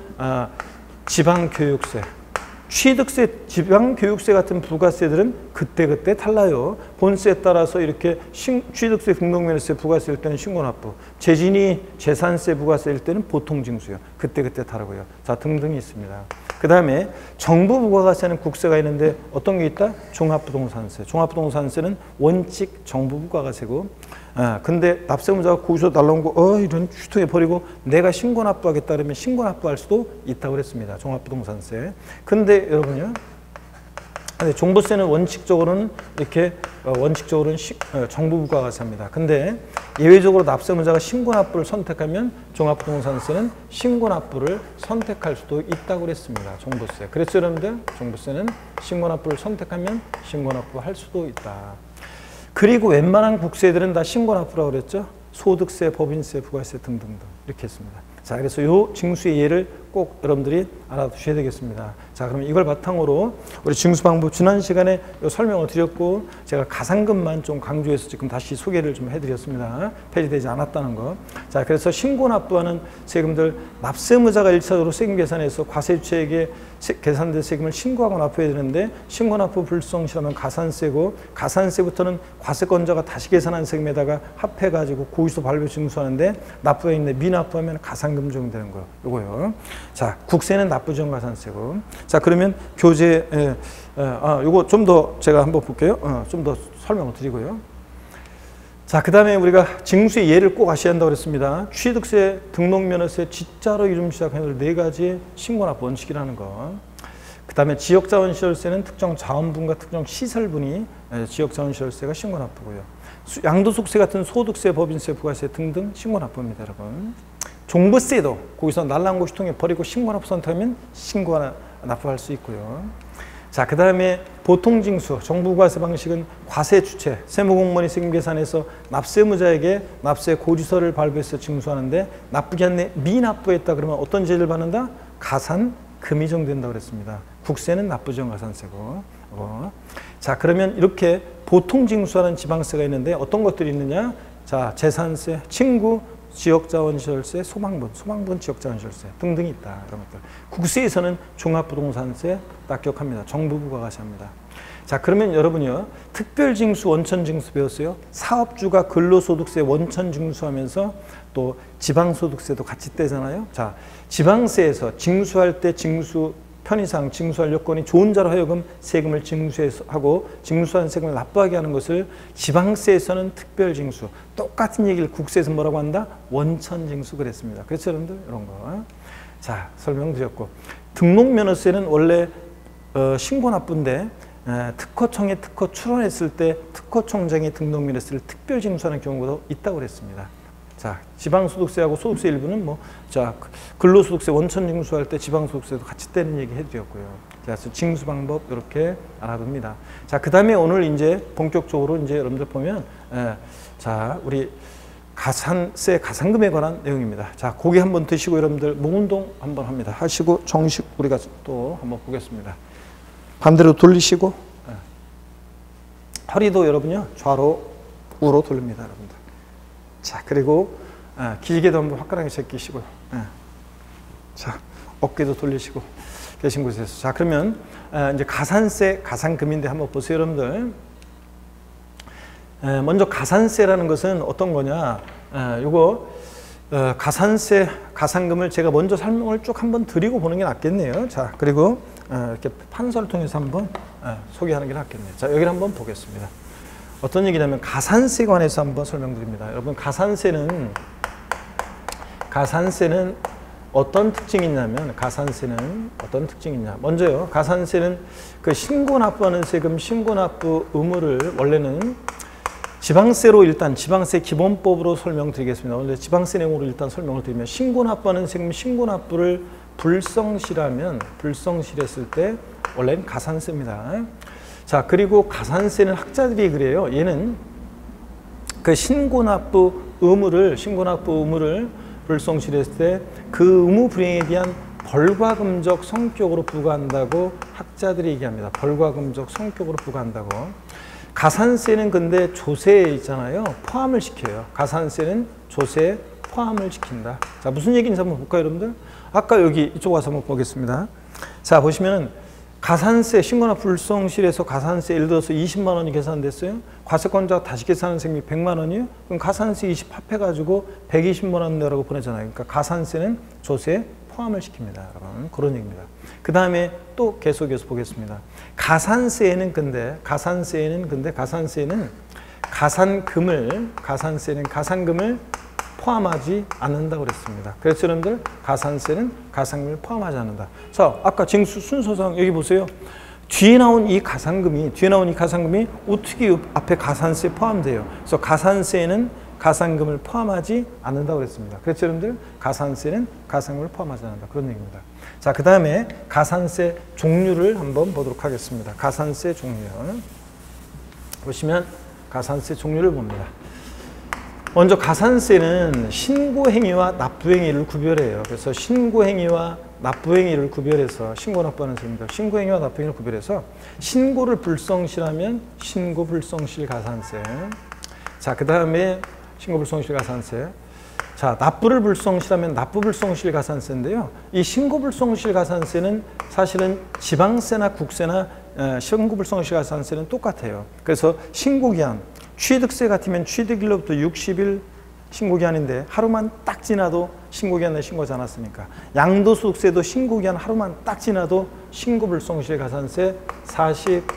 지방교육세. 취득세, 지방교육세 같은 부가세들은 그때그때 달라요. 본세에 따라서 이렇게 취득세, 등록면허세, 부가세일 때는 신고납부, 재진이 재산세, 부가세일 때는 보통징수요. 그때그때 다르고요. 자, 등등이 있습니다. 그 다음에 정부 부가가세는 국세가 있는데 어떤 게 있다? 종합부동산세. 종합부동산세는 원칙 정부 부가가세고, 근데 납세무자가 고지서 달라온 거, 이런 휴통에 버리고 내가 신고납부하겠다 그러면 신고납부할 수도 있다고 그랬습니다. 종합부동산세. 근데 여러분요, 종부세는 원칙적으로는 이렇게 정부 부가가세입니다. 근데 예외적으로 납세무자가 신고납부를 선택하면 종합부동산세는 신고납부를 선택할 수도 있다고 그랬습니다. 종부세. 그래서 여러분들 종부세는 신고납부를 선택하면 신고납부할 수도 있다. 그리고 웬만한 국세들은 다 신고납부라고 그랬죠. 소득세, 법인세, 부가세 등등등 이렇게 했습니다. 자, 그래서 요 징수의 예를 꼭 여러분들이 알아두셔야 되겠습니다. 자, 그러면 이걸 바탕으로 우리 징수 방법 지난 시간에 요 설명을 드렸고 제가 가산금만 좀 강조해서 지금 다시 소개를 좀 해드렸습니다. 폐지되지 않았다는 거. 자, 그래서 신고납부하는 세금들 납세무자가 1차적으로 세금 계산해서 과세주체에게 계산된 세금을 신고하고 납부해야 되는데 신고납부 불성실하면 가산세고 가산세부터는 과세권자가 다시 계산한 세금에다가 합해가지고 고지서 발부 징수하는데 납부에 있는 미납부하면 가산금 적용되는 거 요거요. 자, 국세는 납부지원 가산세고. 자, 그러면 교재 요거 좀 더 제가 한번 볼게요. 좀 더 설명을 드리고요. 자, 그 다음에 우리가 징수의 예를 꼭 아셔야 한다고 그랬습니다. 취득세, 등록면허세, 진짜로 이름 시작하는 4가지 신고납부 원칙이라는 것. 그 다음에 지역자원시설세는 특정 자원분과 특정 시설분이 지역자원시설세가 신고납부고요. 양도소득세 같은 소득세, 법인세, 부가세 등등 신고납부입니다, 여러분. 종부세도 거기서 날라온 것이 통해 버리고 신고납부 선택하면 신고납부할 수 있고요. 자, 그 다음에 보통징수, 정부과세 방식은 과세 주체, 세무공무원이 세금계산해서 납세무자에게 납세 고지서를 발부해서 징수하는데 납부기 한내 미납부했다 그러면 어떤 죄를 받는다? 가산금이 정된다고 그랬습니다. 국세는 납부지원 가산세고. 자, 그러면 이렇게 보통징수하는 지방세가 있는데 어떤 것들이 있느냐? 자, 재산세, 친구, 지역자원시설세, 소방분 지역자원시설세 등등이 있다. 이런 것들. 국세에서는 종합부동산세 딱 기억합니다. 정부부가 가시합니다. 자, 그러면 여러분이요, 특별징수, 원천징수 배웠어요? 사업주가 근로소득세 원천징수하면서 또 지방소득세도 같이 떼잖아요. 자, 지방세에서 징수할 때 징수 편의상 징수할 요건이 좋은 자로 하여금 세금을 징수하고 징수한 세금을 납부하게 하는 것을 지방세에서는 특별징수, 똑같은 얘기를 국세에서 뭐라고 한다? 원천징수 그랬습니다. 그렇죠, 여러분들? 이런 거. 자, 설명드렸고, 등록면허세는 원래 신고납부인데 특허청에 특허 출원했을 때 특허청장이 등록면허세를 특별징수하는 경우도 있다고 그랬습니다. 자, 지방소득세하고 소득세 일부는 자, 근로소득세 원천징수할 때 지방소득세도 같이 떼는 얘기 해드렸고요. 그래서 징수 방법 이렇게 알아둡니다. 자, 그 다음에 오늘 이제 본격적으로 이제 여러분들 보면, 자, 우리 가산세, 가산금에 관한 내용입니다. 자, 고기 한번 드시고 여러분들 목 운동 한번 합니다. 하시고 정식 우리가 또 한번 보겠습니다. 반대로 돌리시고, 허리도 여러분요, 좌로 우로 돌립니다, 여러분들. 자, 그리고 길게도 한번 화끈하게 제끼시고요. 자, 어깨도 돌리시고 계신 곳에서. 자, 그러면 이제 가산세, 가산금인데 한번 보세요, 여러분들. 먼저 가산세라는 것은 어떤 거냐? 요거 가산세, 가산금을 제가 먼저 설명을 쭉 한번 드리고 보는 게 낫겠네요. 자, 그리고 이렇게 판서를 통해서 한번 소개하는 게 낫겠네요. 자, 여기를 한번 보겠습니다. 어떤 얘기냐면 가산세에 관해서 한번 설명드립니다. 여러분, 가산세는 어떤 특징이 있냐면, 가산세는 어떤 특징이 있냐. 먼저요, 가산세는 그 신고납부하는 세금, 신고납부 의무를 원래는 지방세로 일단 지방세 기본법으로 설명드리겠습니다. 원래 지방세 내용으로 일단 설명을 드리면, 신고납부하는 세금, 신고납부를 불성실했을 때 원래는 가산세입니다. 자, 그리고 가산세는 학자들이 그래요. 얘는 그 신고납부 의무를 불성실했을 때 그 의무 불이행에 대한 벌과금적 성격으로 부과한다고 학자들이 얘기합니다. 벌과금적 성격으로 부과한다고. 가산세는 근데 조세에 있잖아요. 포함을 시켜요. 가산세는 조세에 포함을 시킨다. 자, 무슨 얘기인지 한번 볼까요, 여러분들? 아까 여기 이쪽 와서 한번 보겠습니다. 자, 보시면은 가산세, 신고납부 불성실해서 가산세 예를 들어서 20만 원이 계산됐어요. 과세권자가 다시 계산하는 세금이 100만 원이에요. 그럼 가산세 20 합해가지고 120만 원 내라고 보내잖아요. 그러니까 가산세는 조세에 포함을 시킵니다, 여러분. 그런 얘기입니다. 그 다음에 또 계속해서 보겠습니다. 가산세는 가산금을 포함하지 않는다고 그랬습니다. 그래서 여러분들 가산세는 가산금을 포함하지 않는다. 자, 아까 징수 순서상 여기 보세요. 뒤에 나온 이 가산금이 어떻게 앞에 가산세에 포함돼요? 그래서 가산세는 가산금을 포함하지 않는다고 그랬습니다. 그래서 여러분들 가산세는 가산금을 포함하지 않는다. 그런 얘기입니다. 자, 그 다음에 가산세 종류를 한번 보도록 하겠습니다. 가산세 종류. 보시면 가산세 종류를 봅니다. 먼저 가산세는 신고행위와 납부행위를 구별해요. 그래서 신고행위와 납부행위를 구별해서 신고납부하는 세금입니다. 신고행위와 납부행위를 구별해서 신고를 불성실하면 신고불성실 가산세. 자, 그 다음에 신고불성실 가산세. 자, 납부를 불성실하면 납부불성실 가산세인데요. 이 신고불성실 가산세는 사실은 지방세나 국세나 신고불성실 가산세는 똑같아요. 그래서 신고기한, 취득세 같으면 취득일로부터 60일 신고기한인데 하루만 딱 지나도 신고기한에 신고하지 않았으니까. 양도소득세도 신고기한 하루만 딱 지나도 신고불성실 가산세 40,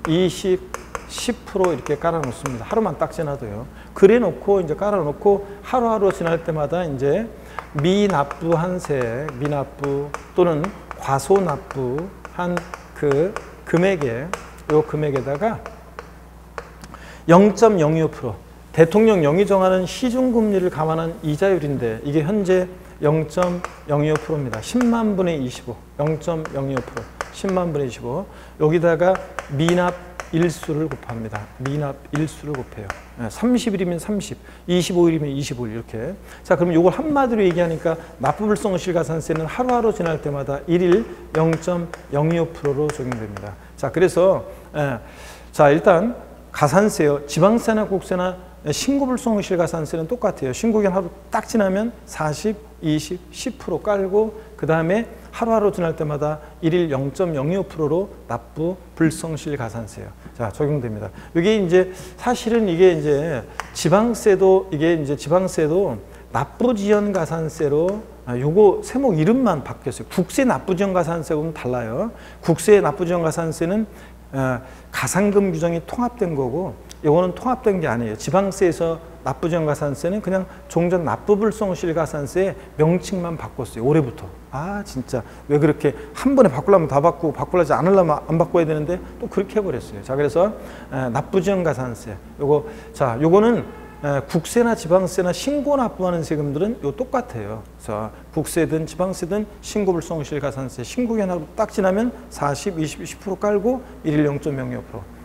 20, 10% 이렇게 깔아 놓습니다. 하루만 딱 지나도요. 그래 놓고 이제 깔아 놓고 하루하루 지날 때마다 이제 미납부한 미납부 또는 과소납부한 그 금액에 요 금액에다가 0.025% 대통령령이 정하는 시중금리를 감안한 이자율인데 이게 현재 0.025%입니다. 10만 분의 25, 0.025%, 10만 분의 25. 여기다가 미납 일수를 곱합니다. 미납 일수를 곱해요. 30일이면 30, 25일이면 25일 이렇게. 자, 그럼 이걸 한마디로 얘기하니까 납부불성 실가산세는 하루하루 지날 때마다 1일 0.025%로 적용됩니다. 자, 그래서 자, 일단 가산세요. 지방세나 국세나 신고불성 실가산세는 똑같아요. 신고기한 하루 딱 지나면 40, 20, 10% 깔고 그 다음에 하루하루 지날 때마다 1일 0.025%로 납부 불성실 가산세요. 자, 적용됩니다. 이게 이제 사실은 이게 이제 지방세도 납부지연 가산세로 요거 세목 이름만 바뀌었어요. 국세 납부지연 가산세하고는 달라요. 국세 납부지연 가산세는 가산금 규정이 통합된 거고 이거는 통합된 게 아니에요. 지방세에서 납부지연 가산세는 그냥 종전 납부불성실 가산세의 명칭만 바꿨어요. 올해부터. 아 진짜 왜 그렇게 한 번에 바꾸려면 다 바꾸고 바꾸려지 않으려면 안 바꿔야 되는데 또 그렇게 해버렸어요. 자, 그래서 납부지연 가산세 요거 자 요거는 국세나 지방세나 신고 납부하는 세금들은 요 똑같아요. 그래서 국세든 지방세든 신고불성실 가산세 신고기한 하루 딱 지나면 40, 20, 10% 깔고 1일 0.025%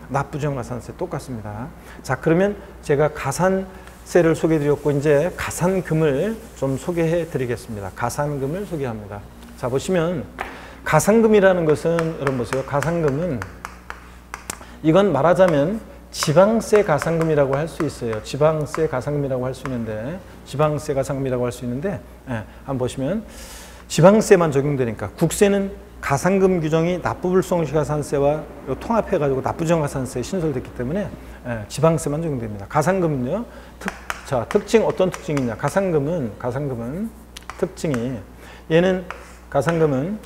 납부지연 가산세 똑같습니다. 자, 그러면 제가 가산세를 소개해드렸고 이제 가산금을 좀 소개해드리겠습니다. 가산금을 소개합니다. 자, 보시면 가산금이라는 것은 여러분 보세요. 가산금은 이건 말하자면 지방세 가산금이라고 할 수 있어요. 지방세 가산금이라고 할 수 있는데 지방세 가산금이라고 할 수 있는데 한번 보시면 지방세만 적용되니까 국세는 가산금 규정이 납부불성실 가산세와 통합해가지고 납부지연 가산세에 신설됐기 때문에 지방세만 적용됩니다. 가산금은요. 특징 어떤 특징이냐? 가산금은 특징이 얘는 가산금은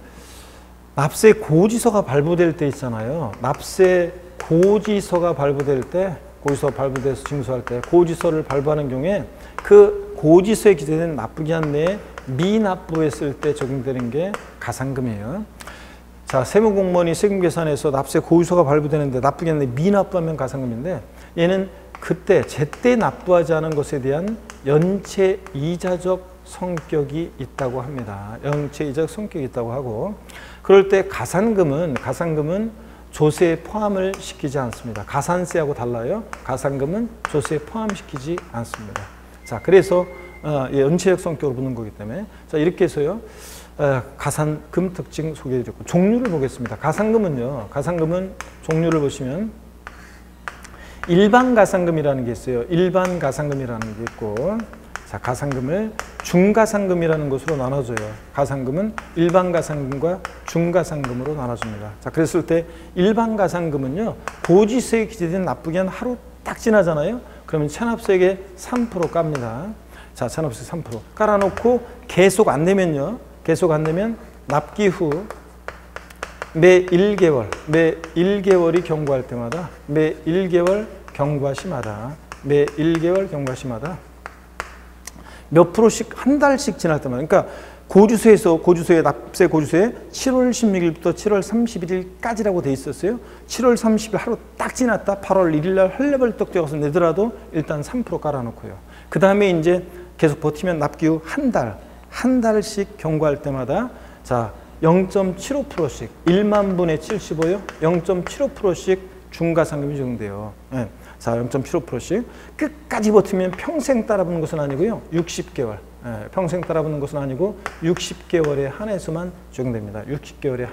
납세 고지서가 발부될 때 있잖아요. 납세 고지서가 발부될 때 고지서 발부돼서 징수할 때 고지서를 발부하는 경우에 그 고지서에 기재된 납부기한 내에 미납부했을 때 적용되는 게 가산금이에요. 자, 세무공무원이 세금계산에서 납세 고지서가 발부되는데 납부기한 내에 미납부하면 가산금인데 얘는 그때 제때 납부하지 않은 것에 대한 연체이자적 성격이 있다고 합니다. 연체이자적 성격이 있다고 하고 그럴 때 가산금은 조세에 포함을 시키지 않습니다. 가산세하고 달라요. 가산금은 조세에 포함시키지 않습니다. 자, 그래서 연체적 성격으로 붙는 거기 때문에 자, 이렇게 해서요. 가산금 특징 소개해드렸고 종류를 보겠습니다. 가산금은 종류를 보시면 일반 가산금이라는 게 있어요. 일반 가산금이라는 게 있고 자, 가산금을 중가산금이라는 것으로 나눠줘요. 가산금은 일반 가산금과 중가산금으로 나눠줍니다. 자, 그랬을 때 일반 가산금은요. 고지서에 기재된 납부기한 하루 딱 지나잖아요. 그러면 체납세액의 3% 깝니다. 자, 체납세액 3% 깔아놓고 계속 안 되면 납기 후 매 1개월이 경과할 때마다 매 1개월 경과 시마다 몇 프로씩 한 달씩 지날 때마다 그러니까 고지서에 납세 고지서에 7월 16일부터 7월 31일까지라고 돼 있었어요. 7월 30일 하루 딱 지났다 8월 1일 날 헐레벌떡 뛰어가서 내더라도 일단 3% 깔아놓고요. 그 다음에 이제 계속 버티면 납기 후 한 달씩 경과할 때마다 자 0.75%씩 1만 분의 75요. 0.75%씩 중가산금이 적용돼요. 네. 자, 0.75%씩 끝까지 버티면 평생 따라붙는 것은 아니고요. 60개월. 평생 따라붙는 것은 아니고 60개월에 한해서만 적용됩니다. 60개월에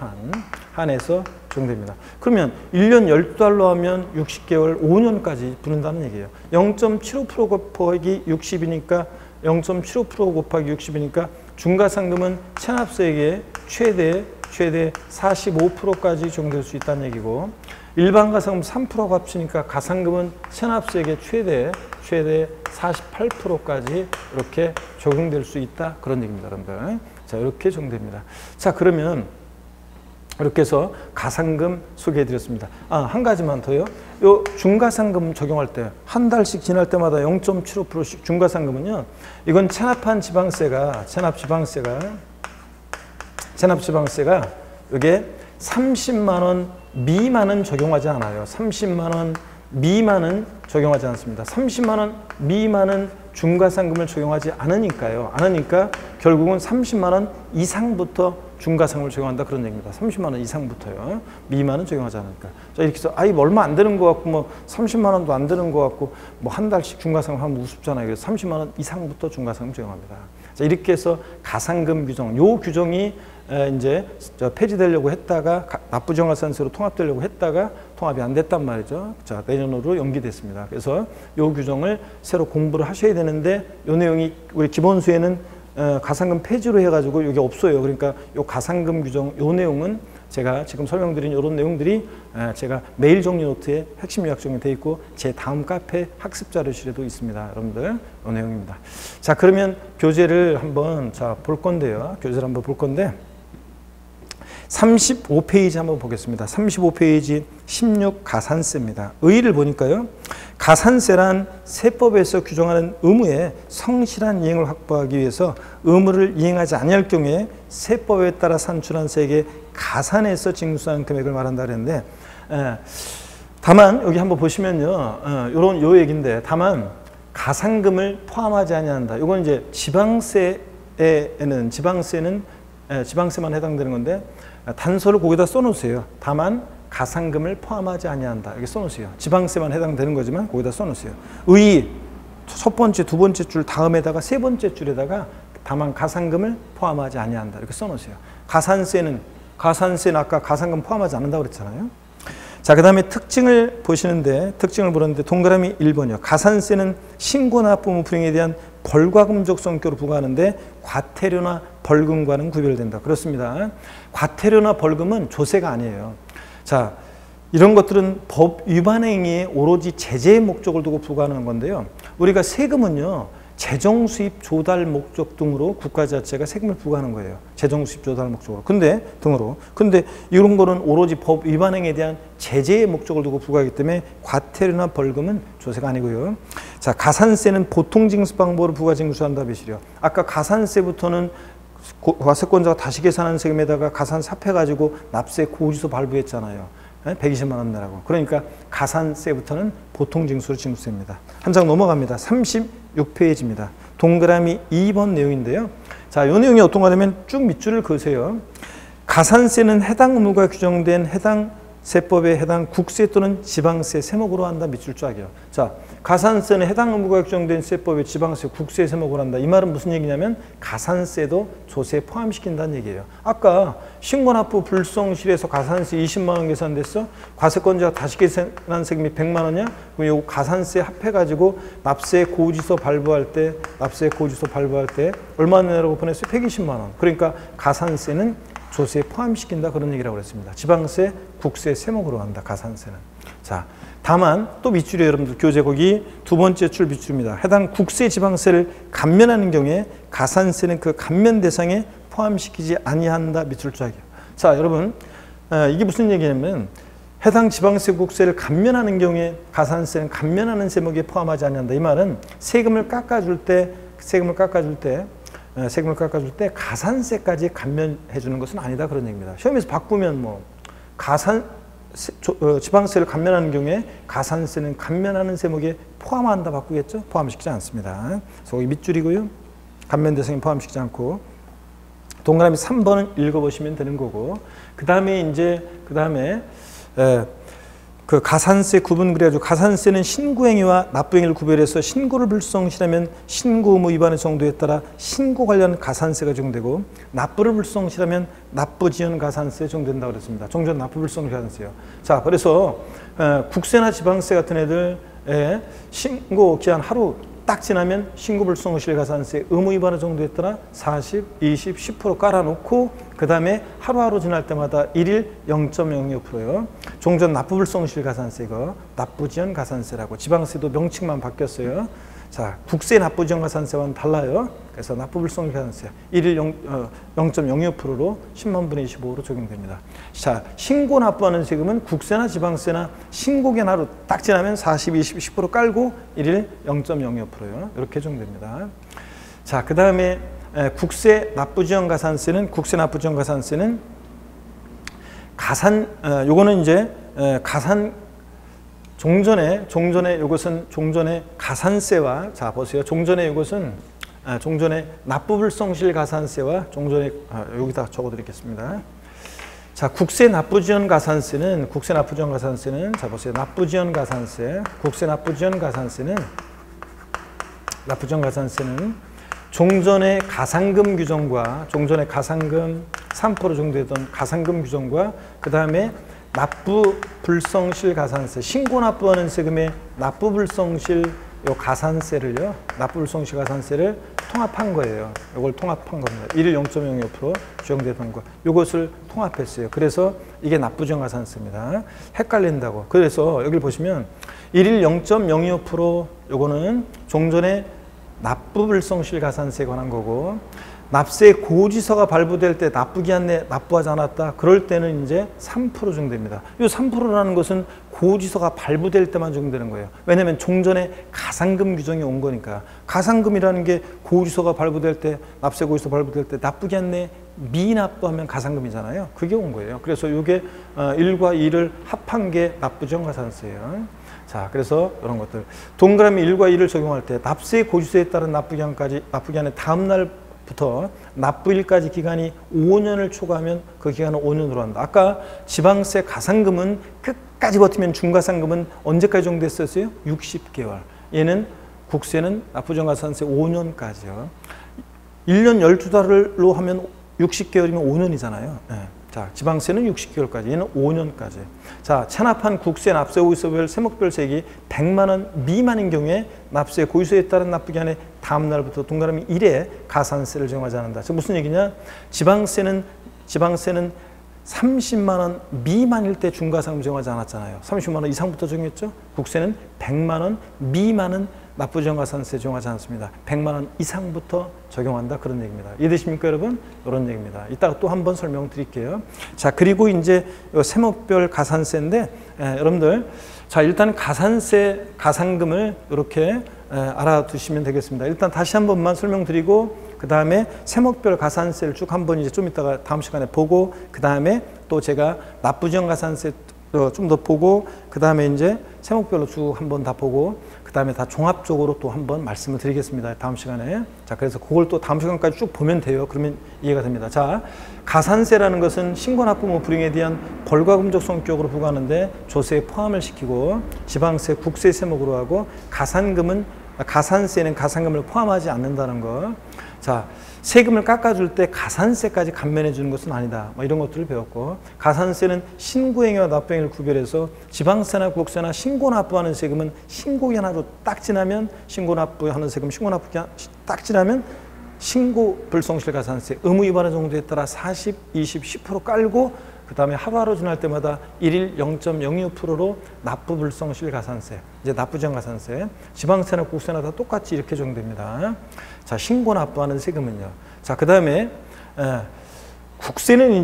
한해서 적용됩니다. 그러면 1년 12달로 하면 60개월 5년까지 붙는다는 얘기예요. 0.75% 곱하기 60이니까 0.75% 곱하기 60이니까 중가상금은 체납세액의 최대 45%까지 적용될 수 있다는 얘기고 일반 가상금 3%가 합치니까 가상금은 체납세액의 최대 48%까지 이렇게 적용될 수 있다. 그런 얘기입니다, 여러분들. 자, 이렇게 적용됩니다. 자, 그러면 이렇게 해서 가상금 소개해 드렸습니다. 한 가지만 더요. 요 중과상금 적용할 때 한 달씩 지날 때마다 0.75%씩 중과상금은요. 이건 체납한 지방세가 이게 30만 원 미만은 적용하지 않아요. 30만 원 미만은 적용하지 않습니다. 30만 원 미만은 중과상금을 적용하지 않으니까요. 결국은 30만 원 이상부터 중과상금을 적용한다 그런 얘기입니다. 30만 원 이상부터요. 미만은 적용하지 않으니까. 자, 이렇게 해서 뭐 얼마 안 되는 것 같고 뭐 30만 원도 안 되는 것 같고 뭐 한 달씩 중과상금 하면 우습잖아요. 그래서 30만 원 이상부터 중과상금 적용합니다. 자, 이렇게 해서 가상금 규정, 요 규정이 이제 폐지되려고 했다가 납부정가산세로 통합되려고 했다가 통합이 안 됐단 말이죠. 자, 내년으로 연기됐습니다. 그래서 요 규정을 새로 공부를 하셔야 되는데 요 내용이 우리 기본수에는 가상금 폐지로 해가지고 이게 없어요. 그러니까 요 가상금 규정 요 내용은 제가 지금 설명드린 이런 내용들이 제가 메일 정리 노트에 핵심 요약 정리 되어 있고 제 다음 카페 학습 자료실에도 있습니다. 여러분들 요 내용입니다. 자, 그러면 교재를 한번 볼 건데요. 교재를 한번 볼 건데 35페이지 한번 보겠습니다. 35페이지 16 가산세입니다. 의의를 보니까요. 가산세란 세법에서 규정하는 의무의 성실한 이행을 확보하기 위해서 의무를 이행하지 아니할 경우에 세법에 따라 산출한 세액의 가산해서 징수하는 금액을 말한다 그랬는데 다만 여기 한번 보시면요. 요 얘기인데 다만 가상금을 포함하지 아니한다. 이건 이제 지방세는 지방세만 해당되는 건데 단서를 거기다 써놓으세요. 다만 가상금을 포함하지 아니한다. 이렇게 써놓으세요. 지방세만 해당되는 거지만 거기다 써놓으세요. 의 첫 번째, 두 번째 줄 다음에다가 세 번째 줄에다가 다만 가상금을 포함하지 아니한다. 이렇게 써놓으세요. 가산세는 아까 가상금 포함하지 않는다고 그랬잖아요. 자, 그 다음에 특징을 보시는데 동그라미 1번이요. 가산세는 신고나 납부 불이행에 대한 벌과금적 성격으로 부과하는데 과태료나 벌금과는 구별된다. 그렇습니다. 과태료나 벌금은 조세가 아니에요. 자, 이런 것들은 법 위반 행위에 오로지 제재의 목적을 두고 부과하는 건데요. 우리가 세금은요. 재정 수입 조달 목적 등으로 국가 자체가 세금을 부과하는 거예요. 재정 수입 조달 목적으로. 근데 이런 거는 오로지 법 위반 행위에 대한 제재의 목적을 두고 부과하기 때문에 과태료나 벌금은 조세가 아니고요. 자, 가산세는 보통 징수 방법으로 부과 징수한다 비시려. 아까 가산세부터는 과세권자가 다시 계산한 세금에다가 가산세 합해가지고 납세 고지서 발부했잖아요. 120만 원 내라고. 그러니까 가산세부터는 보통 징수로 징수됩니다. 한 장 넘어갑니다. 36페이지입니다. 동그라미 2번 내용인데요. 자, 이 내용이 어떤 거냐면 쭉 밑줄을 그으세요. 가산세는 해당 의무가 규정된 해당 세법에 해당 국세 또는 지방세 세목으로 한다. 밑줄 쫙이요. 자, 가산세는 해당 의무가 규정된 세법에 지방세, 국세 세목으로 한다. 이 말은 무슨 얘기냐면 가산세도 조세에 포함시킨다는 얘기예요. 아까 신고납부 불성실에서 가산세 20만 원 계산됐어. 과세권자가 다시 계산한 세금이 100만 원이야. 그럼 이 가산세 합해가지고 납세 고지서 발부할 때 얼마 내라고 보냈어요? 120만 원. 그러니까 가산세는 조세에 포함시킨다 그런 얘기라고 그랬습니다. 지방세, 국세 세목으로 한다. 가산세는. 자, 다만 또 밑줄에 여러분들 교재 거기 두 번째 줄 밑줄입니다. 해당 국세 지방세를 감면하는 경우에 가산세는 그 감면 대상에 포함시키지 아니한다. 밑줄 쫙이요. 자, 여러분 이게 무슨 얘기냐면 해당 지방세 국세를 감면하는 경우에 가산세는 감면하는 세목에 포함하지 아니한다. 이 말은 세금을 깎아줄 때 가산세까지 감면해 주는 것은 아니다 그런 얘기입니다. 시험에서 바꾸면 뭐 지방세를 감면하는 경우에 가산세는 감면하는 세목에 포함한다 바꾸겠죠? 포함시키지 않습니다. 그래서 여기 밑줄이고요. 감면 대상에 포함시키지 않고 동그라미 3번은 읽어보시면 되는 거고 그 다음에 그 가산세 구분 그래가지고 가산세는 신고행위와 납부행위를 구별해서 신고를 불성실하면 신고 의무 위반의 정도에 따라 신고 관련 가산세가 적용되고 납부를 불성실하면 납부 지연 가산세 적용된다고 그랬습니다. 종전 납부 불성실 가산세요. 자, 그래서 국세나 지방세 같은 애들의 신고 기한 하루 딱 지나면 신고 불성실 가산세 의무 위반의 정도에 따라 40, 20, 10% 깔아놓고 그 다음에 하루하루 지날 때마다 1일 0.02%요. 종전 납부 불성실 가산세 이거 납부 지연 가산세라고 지방세도 명칭만 바뀌었어요. 자, 국세 납부지원가산세와는 달라요. 그래서 납부불성실가산세 1일 0.02%로 10만 분의 25로 적용됩니다. 자, 신고 납부하는 세금은 국세나 지방세나 신고기한 하루 딱 지나면 40, 20, 10% 깔고 1일 0.02%요. 이렇게 적용됩니다. 자, 그 다음에 국세 납부지원가산세는 요거는 이제 종전에 이것은 종전의 가산세와, 자 보세요. 종전에 이것은 종전의 납부불성실가산세와 종전의 여기다 적어드리겠습니다. 자, 국세 납부지원가산세는 자 보세요. 국세 납부지원가산세는 종전의 가산금 규정과 종전의 가산금 3% 정도 되던 가산금 규정과 그 다음에 납부불성실 가산세, 신고 납부하는 세금의 납부불성실 납부불성실 가산세를 통합한 거예요. 이걸 통합한 겁니다. 1일 0.02% 적용되던 거. 이것을 통합했어요. 그래서 이게 납부지원가산세입니다. 헷갈린다고. 그래서 여기 보시면 1일 0.02% 요거는 종전의 납부불성실 가산세에 관한 거고, 납세 고지서가 발부될 때 납부기한 내 납부하지 않았다. 그럴 때는 이제 3% 적용됩니다. 이 3%라는 것은 고지서가 발부될 때만 적용되는 거예요. 왜냐하면 종전에 가산금 규정이 온 거니까. 가산금이라는 게 고지서가 발부될 때, 납세 고지서 발부될 때 납부기한 내 미납부하면 가산금이잖아요. 그게 온 거예요. 그래서 이게 1과 2를 합한 게 납부지원가산세예요. 자, 그래서 이런 것들. 동그라미 1과 2를 적용할 때 납세 고지서에 따른 납부기한의 다음 날부터 납부일까지 기간이 5년을 초과하면 그 기간은 5년으로 한다. 아까 지방세 가산금은 끝까지 버티면 중가산금은 언제까지 적용됐었어요? 60개월. 얘는 국세는 납부지원가산세 5년까지요. 1년 12달로 하면 60개월이면 5년이잖아요. 네. 자, 지방세는 60개월까지, 얘는 5년까지. 자, 체납한 국세 납세 고지서별 세목별 세액이 100만 원 미만인 경우에 납세 고지서에 따른 납부기한의 다음 날부터 동그라미 1에 가산세를 적용하지 않는다. 즉 무슨 얘기냐? 지방세는 30만 원 미만일 때 중과상금 적용하지 않았잖아요. 30만 원 이상부터 적용했죠. 국세는 100만 원 미만은 납부지원가산세 적용하지 않습니다. 100만 원 이상부터 적용한다, 그런 얘기입니다. 이해되십니까, 여러분? 이런 얘기입니다. 이따가 또 한 번 설명드릴게요. 자, 그리고 이제 세목별 가산세인데, 여러분들, 자, 일단 가산금을 이렇게 알아두시면 되겠습니다. 일단 다시 한 번만 설명드리고, 그 다음에 세목별 가산세를 쭉 한 번 이제 좀 이따가 다음 시간에 보고, 그 다음에 또 제가 납부지원가산세 좀 더 보고, 그 다음에 이제 세목별로 쭉 한 번 다 보고, 그 다음에 다 종합적으로 또 한 번 말씀을 드리겠습니다. 다음 시간에. 자, 그래서 그걸 또 다음 시간까지 쭉 보면 돼요. 그러면 이해가 됩니다. 자, 가산세라는 것은 신고납부모 불이행에 대한 벌과금적 성격으로 부과하는데 조세에 포함을 시키고, 지방세, 국세 세목으로 하고, 가산세는 가산금을 포함하지 않는다는 거. 자, 세금을 깎아줄 때 가산세까지 감면해 주는 것은 아니다. 뭐 이런 것들을 배웠고, 가산세는 신고행위와 납부행위를 구별해서 지방세나 국세나 신고납부하는 세금은 신고기한 하루 딱 지나면 신고납부하는 세금, 신고납부기한 딱 지나면 신고불성실가산세 의무 위반의 정도에 따라 40, 20, 10% 깔고, 그 다음에 하루하루 지날 때마다 1일 0.02%로 납부불성실가산세, 이제 납부지원가산세, 지방세나 국세나 다 똑같이 이렇게 적용됩니다. 자, 신고납부하는 세금은요. 자, 그 다음에 국세는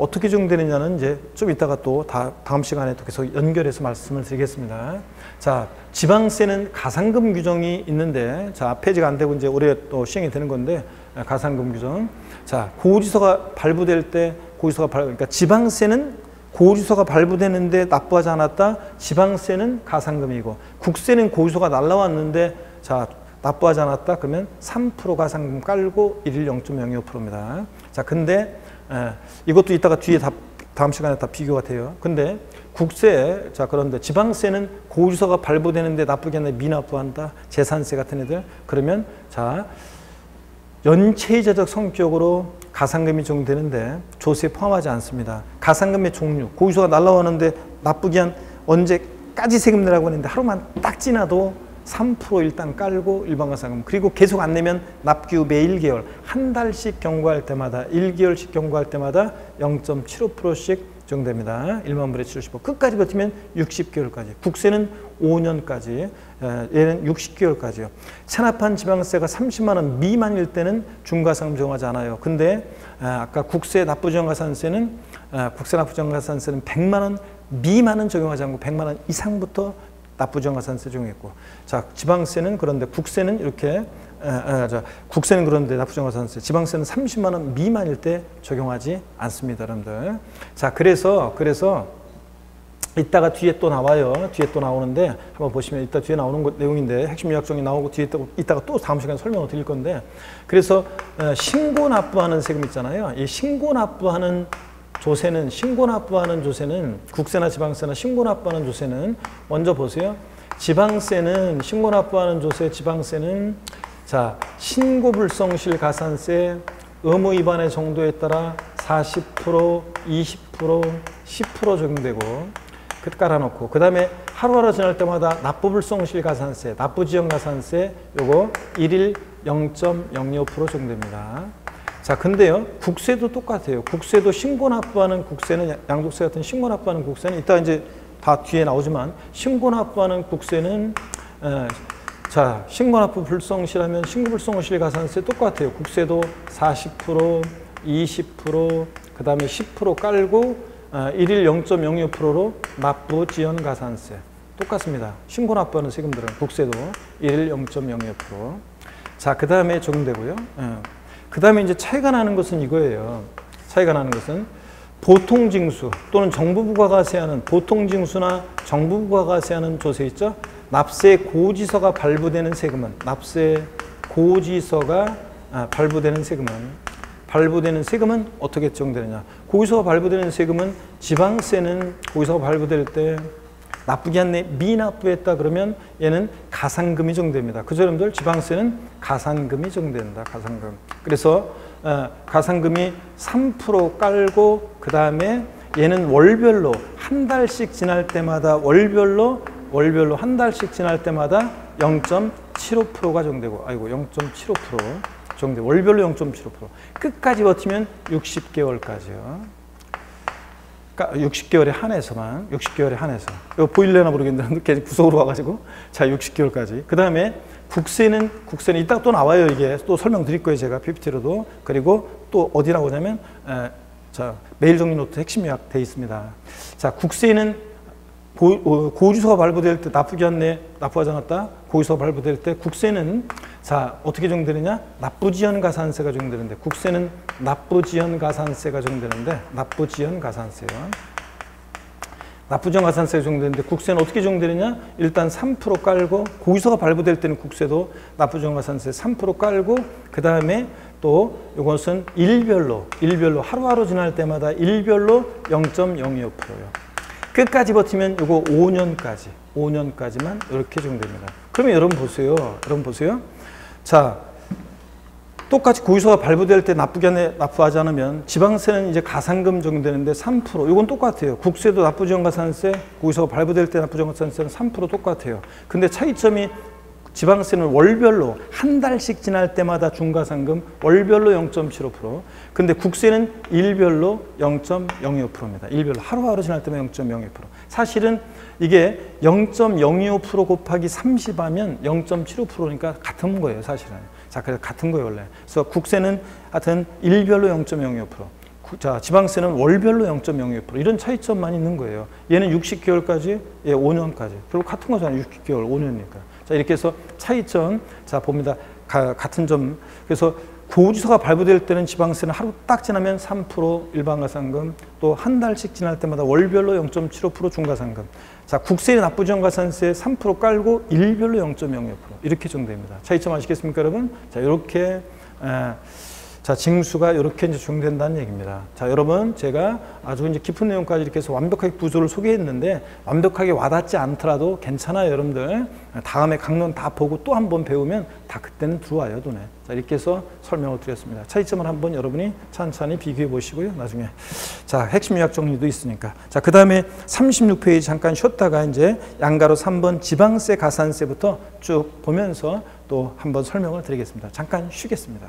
어떻게 적용되느냐는 이제 좀 이따가 또 다음 시간에 또 계속 연결해서 말씀을 드리겠습니다. 자, 지방세는 가산금 규정이 있는데, 자, 폐지가 안 되고 이제 올해 또 시행이 되는 건데, 가산금 규정. 자, 고지서가 발부될 때, 그러니까 지방세는 고지서가 발부되는데 납부하지 않았다. 지방세는 가산금이고, 국세는 고지서가 날라왔는데, 자, 납부하지 않았다. 그러면 3% 가산금 깔고 1일 0.02%입니다. 자, 근데 이것도 이따가 뒤에 다음 시간에 다 비교가 돼요. 근데 국세, 자, 그런데 지방세는 고지서가 발부되는데 납부기한 내 미납부한다. 재산세 같은 애들. 그러면 자, 연체이자적 성격으로 가산금이 적용되는데 조세에 포함하지 않습니다. 가산금의 종류, 고지서가 날라오는데 납부기한 언제까지 세금 내라고 했는데 하루만 딱 지나도 3% 일단 깔고 일반가산금, 그리고 계속 안 내면 납기 매 1개월, 한 달씩 경과할 때마다 1개월씩 경과할 때마다 0.75%씩 정도됩니다. 1만 불에 75. 끝까지 버티면 60개월까지. 국세는 5년까지. 얘는 60개월까지요. 체납한 지방세가 30만 원 미만일 때는 중과상금 적용하지 않아요. 근데 아까 국세 납부지원가산세는 100만 원 미만은 적용하지 않고 100만 원 이상부터 납부지원가산세 적용했고, 자 지방세는 그런데 국세는 이렇게 국세는 그런데 납부지원가산세, 지방세는 30만 원 미만일 때 적용하지 않습니다, 여러분들. 자 그래서 이따가 뒤에 또 나와요. 뒤에 또 나오는데 한번 보시면 이따 뒤에 나오는 내용인데 핵심 요약정이 나오고 뒤에 이따가 또 다음 시간에 설명을 드릴 건데, 그래서 신고 납부하는 세금 있잖아요. 이 신고 납부하는 조세는 국세나 지방세나 신고 납부하는 조세는 먼저 보세요. 지방세는 신고 납부하는 조세, 지방세는 자 신고불성실 가산세 의무 위반의 정도에 따라 40%, 20%, 10% 적용되고 그 깔아놓고, 그 다음에 하루하루 지날 때마다 납부불성실 가산세, 납부지연 가산세 요거 1일 0.02% 적용됩니다. 자, 근데요, 국세도 똑같아요. 국세도 신고 납부하는 국세는 양도세 같은 신고 납부하는 국세는 이따 이제 다 뒤에 나오지만, 신고 납부하는 국세는 자, 신고 납부 불성실하면 신고 불성실 가산세 똑같아요. 국세도 40%, 20%, 그 다음에 10% 깔고 1일 0.02%로 납부 지연 가산세 똑같습니다. 신고 납부하는 세금들은 국세도 1일 0.02%. 자, 그 다음에 적용되고요. 그 다음에 이제 차이가 나는 것은 이거예요. 차이가 나는 것은 보통징수 또는 정부부가 과세하는 보통징수나 정부부가 과세하는 조세 있죠. 납세 고지서가 발부되는 세금은 발부되는 세금은 어떻게 적용되느냐. 고지서가 발부되는 세금은 지방세는 고지서가 발부될 때 납부기 한 내 미납부했다 그러면 얘는 가산금이 적용됩니다. 그죠, 여러분들? 지방세는 가산금이 적용된다. 가산금. 그래서 가산금이 3% 깔고 그 다음에 얘는 월별로 한 달씩 지날 때마다 월별로 한 달씩 지날 때마다 0.75%가 적용되고, 0.75% 적용되고 월별로 0.75%. 끝까지 버티면 60개월까지요. 그러니까 60개월에 한해서만, 60개월에 한해서. 이거 보일래나 모르겠는데 괜히 구석으로 와가지고. 자, 60개월까지. 그 다음에 국세는 이따 또 나와요. 이게 또 설명드릴 거예요. 제가 PPT로도. 그리고 또 어디 나오냐면, 자, 메일 정리 노트 핵심 요약 돼 있습니다. 자, 국세는 고지서가 발부될 때 납부기 한 내 납부하지 않았다. 고지서가 발부될 때 국세는 자 어떻게 적용되느냐? 납부지연 가산세가 적용되는데, 국세는 납부지연 가산세가 적용되는데, 납부지연 가산세가 적용되는데, 국세는 어떻게 적용되느냐? 일단 3% 깔고, 고지서가 발부될 때는 국세도 납부지연 가산세 3% 깔고, 그 다음에 또 이것은 일별로 하루하루 지날 때마다 일별로 0.02%요. 끝까지 버티면 이거 5년까지만 이렇게 적용됩니다. 그러면 여러분 보세요. 자, 똑같이 고지서가 발부될 때 납부기 안에 납부하지 않으면 지방세는 이제 가산금 적용되는데 3%. 이건 똑같아요. 국세도 납부지원가산세, 고지서가 발부될 때 납부지원가산세는 3% 똑같아요. 근데 차이점이 지방세는 월별로 한 달씩 지날 때마다 중과상금 월별로 0.75%. 근데 국세는 일별로 0.02%입니다. 일별로 하루하루 지날 때마다 0.02%. 사실은 이게 0.02% 곱하기 30하면 0.75%니까 같은 거예요, 사실은. 자, 그래서 같은 거예요, 원래. 그래서 국세는 하여튼 일별로 0.02%. 자, 지방세는 월별로 0.02%. 이런 차이점만 있는 거예요. 얘는 60개월까지, 얘 5년까지. 결국 같은 거잖아요. 60개월, 5년이니까. 자, 이렇게 해서 차이점, 자, 봅니다. 같은 점. 그래서 고지서가 발부될 때는 지방세는 하루 딱 지나면 3% 일반가산금, 또 한 달씩 지날 때마다 월별로 0.75% 중과상금. 자, 국세의 납부지원가산세 3% 깔고 일별로 0.02% 이렇게 적용됩니다. 차이점 아시겠습니까, 여러분? 자, 이렇게 자, 징수가 이렇게 이제 적용된다는 얘기입니다. 자, 여러분, 제가 아주 이제 깊은 내용까지 이렇게 해서 완벽하게 구조를 소개했는데, 완벽하게 와닿지 않더라도 괜찮아요, 여러분들. 다음에 강론 다 보고 또 한 번 배우면 다 그때는 들어와요, 눈에. 자, 이렇게 해서 설명을 드렸습니다. 차이점을 한번 여러분이 천천히 비교해 보시고요, 나중에. 자, 핵심 요약 정리도 있으니까. 자, 그 다음에 36페이지 잠깐 쉬었다가 이제 양가로 3번 지방세, 가산세부터 쭉 보면서 또 한번 설명을 드리겠습니다. 잠깐 쉬겠습니다.